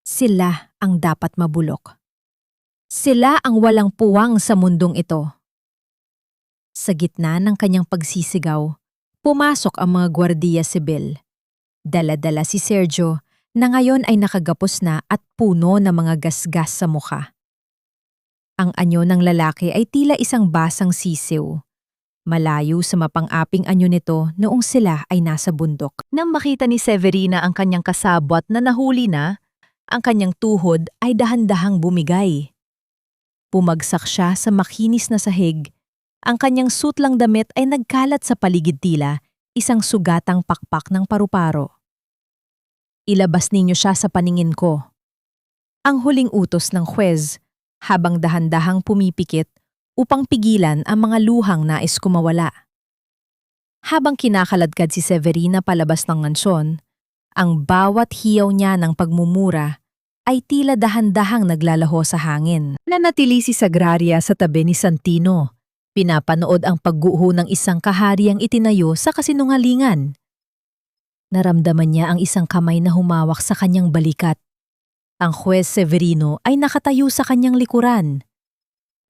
sila ang dapat mabulok. Sila ang walang puwang sa mundong ito. Sa gitna ng kanyang pagsisigaw, pumasok ang mga gwardiya sibil. Dala-dala si Sergio na ngayon ay nakagapos na at puno ng mga gasgas sa mukha. Ang anyo ng lalaki ay tila isang basang sisiw. Malayo sa mapang-aping anyo nito noong sila ay nasa bundok. Nang makita ni Severina ang kanyang kasabwat na nahuli na, ang kanyang tuhod ay dahan-dahang bumigay. Pumagsak siya sa makinis na sahig. Ang kanyang sutlang damit ay nagkalat sa paligid tila, isang sugatang pakpak ng paru-paro. Ilabas ninyo siya sa paningin ko. Ang huling utos ng Huwes, habang dahan-dahang pumipikit upang pigilan ang mga luhang nais kumawala. Habang kinakaladkad si Severina palabas ng mansyon, ang bawat hiyaw niya ng pagmumura ay tila dahan-dahang naglalaho sa hangin. Nanatili si Sagraria sa tabi ni Santino. Pinapanood ang pagguho ng isang kahariang itinayo sa kasinungalingan. Naramdaman niya ang isang kamay na humawak sa kanyang balikat. Ang Huwes Severino ay nakatayo sa kanyang likuran.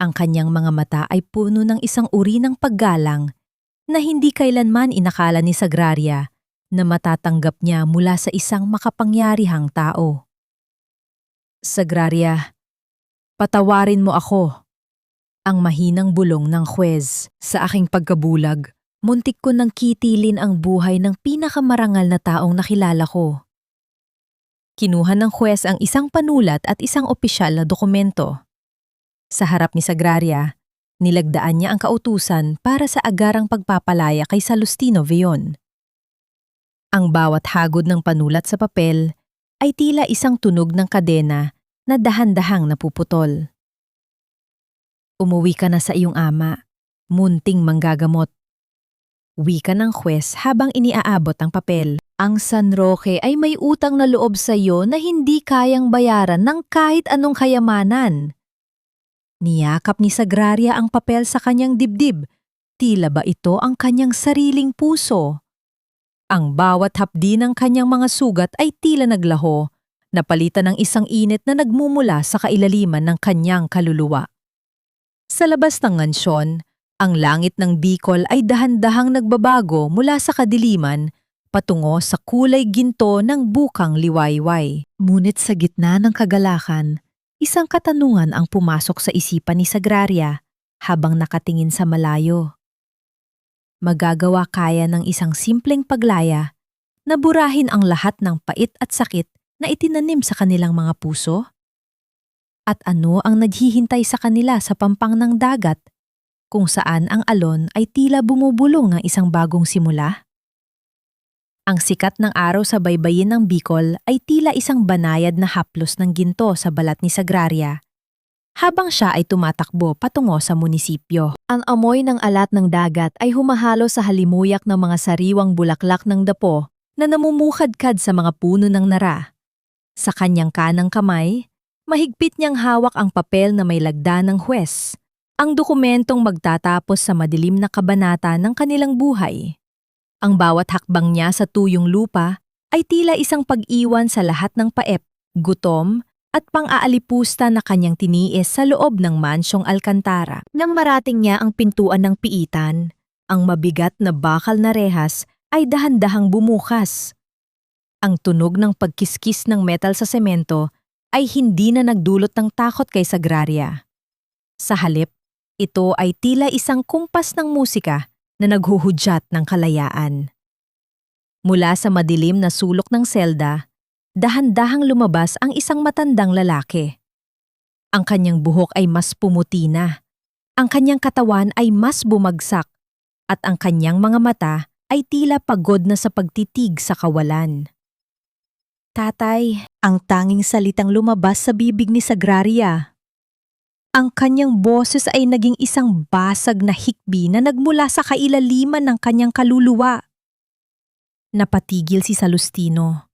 Ang kanyang mga mata ay puno ng isang uri ng paggalang na hindi kailanman inakala ni Sagraria na matatanggap niya mula sa isang makapangyarihang tao. Sagraria, patawarin mo ako. Ang mahinang bulong ng Huwes. Sa aking pagkabulag, muntik ko nang kitilin ang buhay ng pinakamarangal na taong nakilala ko. Kinuha ng Huwes ang isang panulat at isang opisyal na dokumento. Sa harap ni Sagraria, nilagdaan niya ang kautusan para sa agarang pagpapalaya kay Salustino Veon. Ang bawat hagod ng panulat sa papel ay tila isang tunog ng kadena na dahan-dahang napuputol. Umuwi ka na sa iyong ama, munting manggagamot. Wika ng Huwes habang iniaabot ang papel. Ang San Roque ay may utang na loob sa iyo na hindi kayang bayaran ng kahit anong kayamanan. Niyakap ni Sagraria ang papel sa kanyang dibdib. Tila ba ito ang kanyang sariling puso? Ang bawat hapdi ng kanyang mga sugat ay tila naglaho, napalitan ng isang init na nagmumula sa kailaliman ng kanyang kaluluwa. Sa labas ng mansyon, ang langit ng Bicol ay dahan-dahang nagbabago mula sa kadiliman patungo sa kulay ginto ng bukang liwayway. Ngunit sa gitna ng kagalakan, isang katanungan ang pumasok sa isipan ni Sagraria habang nakatingin sa malayo. Magagawa kaya ng isang simpleng paglaya na burahin ang lahat ng pait at sakit na itinanim sa kanilang mga puso? At ano ang naghihintay sa kanila sa pampang ng dagat, kung saan ang alon ay tila bumubulong ng isang bagong simula? Ang sikat ng araw sa baybayin ng Bicol ay tila isang banayad na haplos ng ginto sa balat ni Sagraria, habang siya ay tumatakbo patungo sa munisipyo. Ang amoy ng alat ng dagat ay humahalo sa halimuyak ng mga sariwang bulaklak ng dapo na namumukadkad sa mga puno ng nara. Sa kanyang kanang kamay, mahigpit niyang hawak ang papel na may lagda ng huwes, ang dokumentong magtatapos sa madilim na kabanata ng kanilang buhay. Ang bawat hakbang niya sa tuyong lupa ay tila isang pag-iwan sa lahat ng paep, gutom, at pang-aalipusta na kanyang tiniis sa loob ng mansyong Alcantara. Nang marating niya ang pintuan ng piitan, ang mabigat na bakal na rehas ay dahan-dahang bumukas. Ang tunog ng pagkiskis ng metal sa semento ay hindi na nagdulot ng takot kay Sagraria. Sa halip, ito ay tila isang kumpas ng musika na naghuhudyat ng kalayaan. Mula sa madilim na sulok ng selda, dahan-dahang lumabas ang isang matandang lalaki. Ang kanyang buhok ay mas pumuti na, ang kanyang katawan ay mas bumagsak, at ang kanyang mga mata ay tila pagod na sa pagtitig sa kawalan. Tatay, ang tanging salitang lumabas sa bibig ni Sagraria. Ang kanyang boses ay naging isang basag na hikbi na nagmula sa kailaliman ng kanyang kaluluwa. Napatigil si Salustino.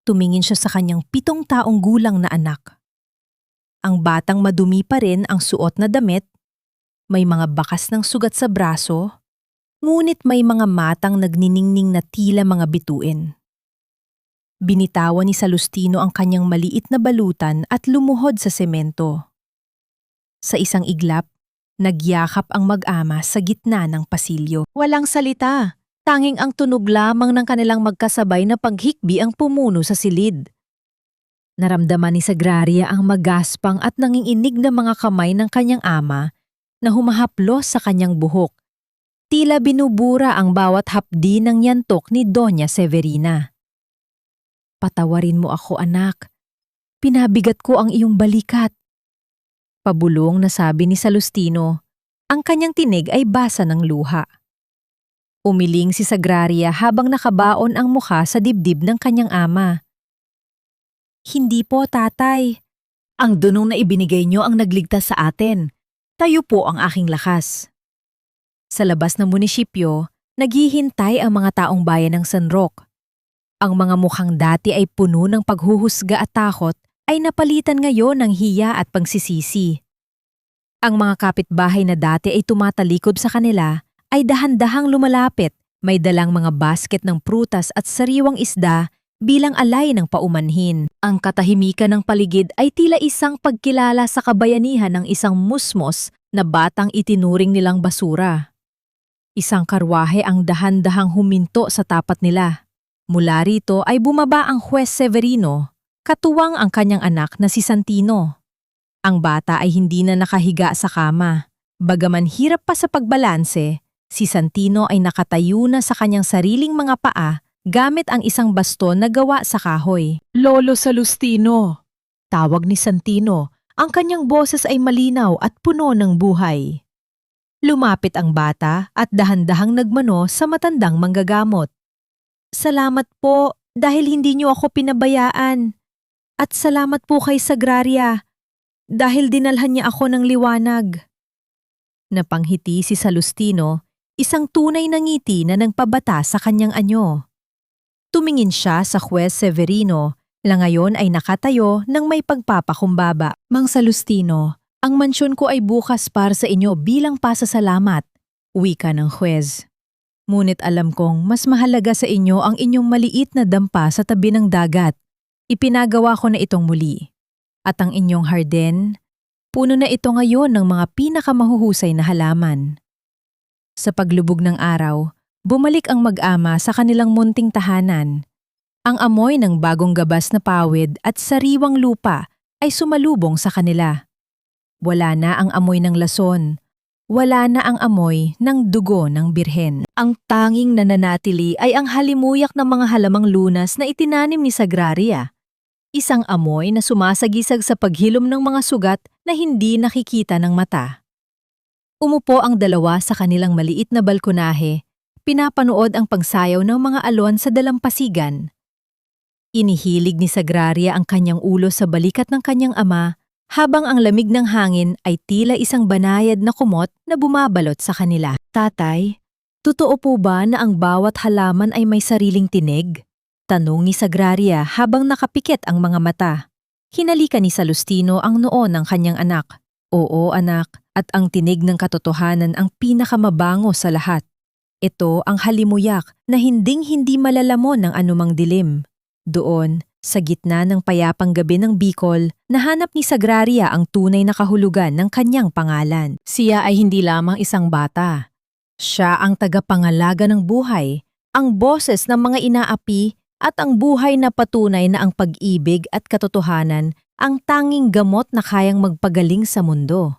Tumingin siya sa kanyang 7 taong gulang na anak. Ang batang madumi pa rin ang suot na damit, may mga bakas ng sugat sa braso, ngunit may mga matang nagniningning na tila mga bituin. Binitawan ni Salustino ang kanyang maliit na balutan at lumuhod sa semento. Sa isang iglap, nagyakap ang mag-ama sa gitna ng pasilyo. Walang salita. Tanging ang tunog lamang ng kanilang magkasabay na paghikbi ang pumuno sa silid. Naramdaman ni Sagraria ang magaspang at nanginginig na mga kamay ng kanyang ama na humahaplos sa kanyang buhok. Tila binubura ang bawat hapdi ng yantok ni Doña Severina. Patawarin mo ako, anak. Pinabigat ko ang iyong balikat. Pabulong na sabi ni Salustino. Ang kanyang tinig ay basa ng luha. Umiling si Sagraria habang nakabaon ang mukha sa dibdib ng kanyang ama. Hindi po, tatay. Ang dunong na ibinigay niyo ang nagligtas sa atin. Tayo po ang aking lakas. Sa labas ng munisipyo, naghihintay ang mga taong bayan ng San Roque. Ang mga mukhang dati ay puno ng paghuhusga at takot ay napalitan ngayon ng hiya at pagsisisi. Ang mga kapitbahay na dati ay tumatalikod sa kanila ay dahan-dahang lumalapit, may dalang mga basket ng prutas at sariwang isda bilang alay ng paumanhin. Ang katahimikan ng paligid ay tila isang pagkilala sa kabayanihan ng isang musmos na batang itinuring nilang basura. Isang karwahe ang dahan-dahang huminto sa tapat nila. Mula rito ay bumaba ang Huwes Severino, katuwang ang kanyang anak na si Santino. Ang bata ay hindi na nakahiga sa kama. Bagaman hirap pa sa pagbalanse, si Santino ay nakatayo na sa kanyang sariling mga paa gamit ang isang baston na gawa sa kahoy. Lolo Salustino, tawag ni Santino. Ang kanyang boses ay malinaw at puno ng buhay. Lumapit ang bata at dahan-dahang nagmano sa matandang manggagamot. Salamat po dahil hindi niyo ako pinabayaan. At salamat po kay Sagraria dahil dinalhan niya ako ng liwanag. Napanghiti si Salustino, isang tunay na ngiti na nagpabata sa kanyang anyo. Tumingin siya sa Huwes Severino na ngayon ay nakatayo ng may pagpapakumbaba. Mang Salustino, Ang mansyon ko ay bukas para sa inyo bilang pasasalamat, wika ng huwez. Ngunit alam kong mas mahalaga sa inyo ang inyong maliit na dampa sa tabi ng dagat. Ipinagawa ko na itong muli. At ang inyong harden, puno na ito ngayon ng mga pinakamahuhusay na halaman. Sa paglubog ng araw, bumalik ang mag-ama sa kanilang munting tahanan. Ang amoy ng bagong gabas na pawid at sariwang lupa ay sumalubong sa kanila. Wala na ang amoy ng lason. Wala na ang amoy ng dugo ng birhen. Ang tanging nananatili ay ang halimuyak ng mga halamang lunas na itinanim ni Sagraria. Isang amoy na sumasagisag sa paghilom ng mga sugat na hindi nakikita ng mata. Umupo ang dalawa sa kanilang maliit na balkonahe, pinapanood ang pagsayaw ng mga alon sa dalampasigan. Inihilig ni Sagraria ang kanyang ulo sa balikat ng kanyang ama habang ang lamig ng hangin ay tila isang banayad na kumot na bumabalot sa kanila. Tatay, totoo po ba na ang bawat halaman ay may sariling tinig? Tanong ni Sagraria habang nakapikit ang mga mata. Hinalikan ni Salustino ang noo ng kanyang anak. Oo anak, at ang tinig ng katotohanan ang pinakamabango sa lahat. Ito ang halimuyak na hinding-hindi malalamon ng anumang dilim. Doon, sa gitna ng payapang gabi ng Bicol, nahanap ni Sagraria ang tunay na kahulugan ng kanyang pangalan. Siya ay hindi lamang isang bata. Siya ang tagapangalaga ng buhay, ang boses ng mga inaapi at ang buhay na patunay na ang pag-ibig at katotohanan ang tanging gamot na kayang magpagaling sa mundo.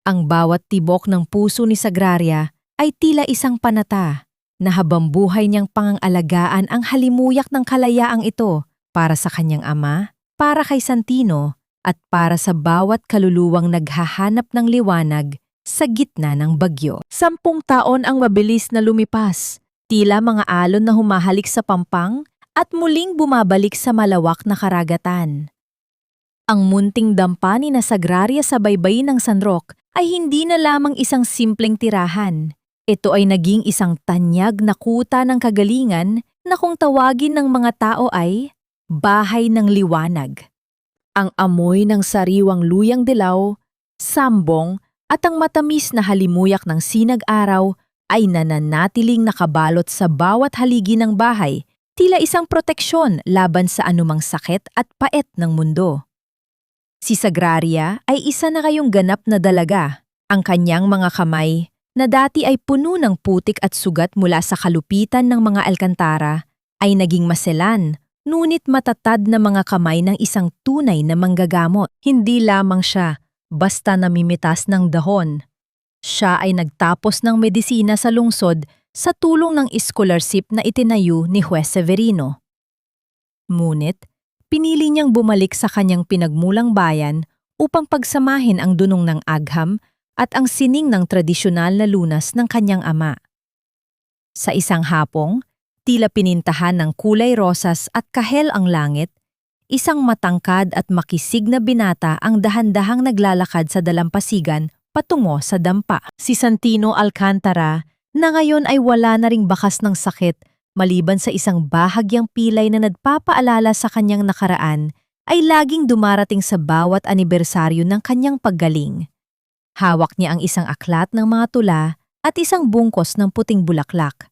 Ang bawat tibok ng puso ni Sagraria ay tila isang panata na habang buhay niyang pangangalagaan ang halimuyak ng kalayaang ito para sa kanyang ama, para kay Santino, at para sa bawat kaluluwang naghahanap ng liwanag sa gitna ng bagyo. 10 taon ang mabilis na lumipas, tila mga alon na humahalik sa pampang at muling bumabalik sa malawak na karagatan. Ang munting dampa ni Sagraria sa baybayin ng San Roque ay hindi na lamang isang simpleng tirahan. Ito ay naging isang tanyag na kuta ng kagalingan na kung tawagin ng mga tao ay bahay ng liwanag. Ang amoy ng sariwang luyang dilaw, sambong at ang matamis na halimuyak ng sinag-araw ay nananatiling nakabalot sa bawat haligi ng bahay, tila isang proteksyon laban sa anumang sakit at pait ng mundo. Si Sagraria ay isa na kayong ganap na dalaga. Ang kanyang mga kamay na dati ay puno ng putik at sugat mula sa kalupitan ng mga alkantara, ay naging maselan, ngunit matatad na mga kamay ng isang tunay na manggagamot. Hindi lamang siya basta namimitas ng dahon. Siya ay nagtapos ng medisina sa lungsod sa tulong ng scholarship na itinayo ni Juez Severino. Ngunit, pinili niyang bumalik sa kanyang pinagmulang bayan upang pagsamahin ang dunong ng agham at ang sining ng tradisyonal na lunas ng kanyang ama. Sa isang hapong, tila pinintahan ng kulay rosas at kahel ang langit, isang matangkad at makisig na binata ang dahan-dahang naglalakad sa dalampasigan patungo sa dampa. Si Santino Alcantara, na ngayon ay wala na ring bakas ng sakit maliban sa isang bahagyang pilay na nagpapaalala sa kanyang nakaraan, ay laging dumarating sa bawat anibersaryo ng kanyang paggaling. Hawak niya ang isang aklat ng mga tula at isang bungkos ng puting bulaklak.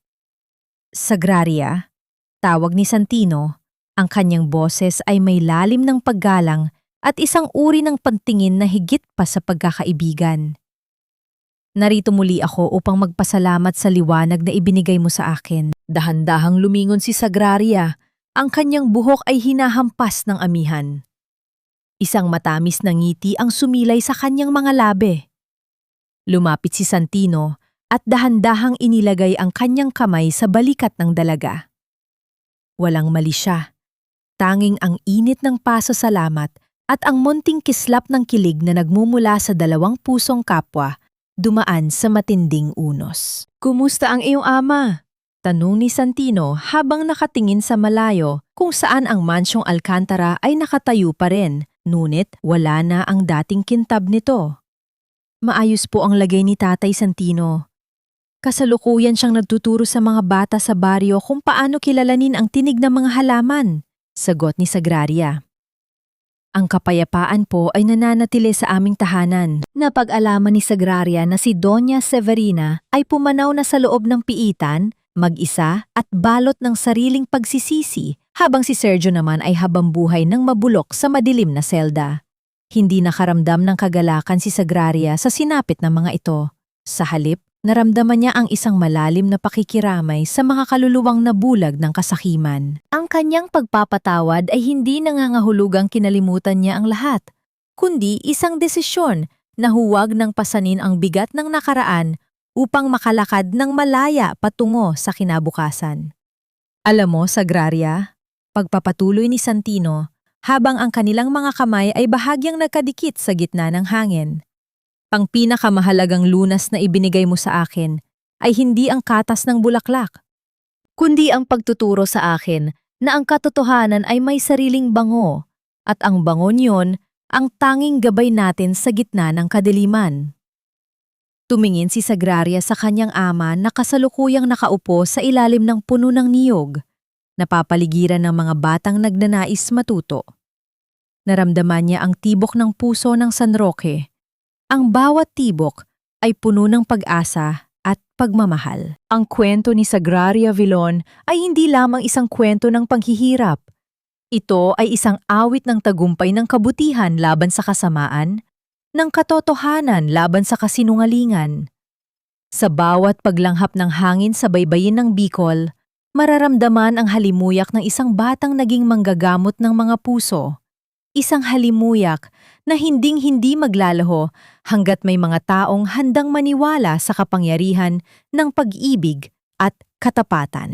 Sagraria, tawag ni Santino, ang kanyang boses ay may lalim ng paggalang at isang uri ng pantingin na higit pa sa pagkakaibigan. Narito muli ako upang magpasalamat sa liwanag na ibinigay mo sa akin. Dahan-dahang lumingon si Sagraria, ang kanyang buhok ay hinahampas ng amihan. Isang matamis na ngiti ang sumilay sa kanyang mga labi. Lumapit si Santino at dahan-dahang inilagay ang kanyang kamay sa balikat ng dalaga. Walang mali siya. Tanging ang init ng pasasalamat at ang munting kislap ng kilig na nagmumula sa dalawang pusong kapwa dumaan sa matinding unos. Kumusta ang iyong ama? Tanong ni Santino habang nakatingin sa malayo kung saan ang mansyong Alcantara ay nakatayo pa rin, ngunit wala na ang dating kintab nito. Maayos po ang lagay ni Tatay Santino. Kasalukuyan siyang nagtuturo sa mga bata sa baryo kung paano kilalanin ang tinig ng mga halaman, sagot ni Sagraria. Ang kapayapaan po ay nananatili sa aming tahanan. Napag-alaman ni Sagraria na si Doña Severina ay pumanaw na sa loob ng piitan, mag-isa at balot ng sariling pagsisisi, habang si Sergio naman ay habambuhay ng mabulok sa madilim na selda. Hindi nakaramdam ng kagalakan si Sagraria sa sinapit ng mga ito. Sa halip, naramdaman niya ang isang malalim na pakikiramay sa mga kaluluwang nabulag ng kasakiman. Ang kanyang pagpapatawad ay hindi nangangahulugang kinalimutan niya ang lahat, kundi isang desisyon na huwag nang pasanin ang bigat ng nakaraan upang makalakad ng malaya patungo sa kinabukasan. Alam mo, Sagraria, pagpapatuloy ni Santino habang ang kanilang mga kamay ay bahagyang nagkadikit sa gitna ng hangin. Ang pinakamahalagang lunas na ibinigay mo sa akin ay hindi ang katas ng bulaklak, kundi ang pagtuturo sa akin na ang katotohanan ay may sariling bango at ang bango niyon ang tanging gabay natin sa gitna ng kadiliman. Tumingin si Sagraria sa kanyang ama na kasalukuyang nakaupo sa ilalim ng puno ng niyog, napapaligiran ng mga batang nagnanais matuto. Naramdaman niya ang tibok ng puso ng San Roque. Ang bawat tibok ay puno ng pag-asa at pagmamahal. Ang kwento ni Sagraria Vilon ay hindi lamang isang kwento ng panghihirap. Ito ay isang awit ng tagumpay ng kabutihan laban sa kasamaan, ng katotohanan laban sa kasinungalingan. Sa bawat paglanghap ng hangin sa baybayin ng Bicol, mararamdaman ang halimuyak ng isang batang naging manggagamot ng mga puso. Isang halimuyak na hinding-hindi maglalaho hanggat may mga taong handang maniwala sa kapangyarihan ng pag-ibig at katapatan.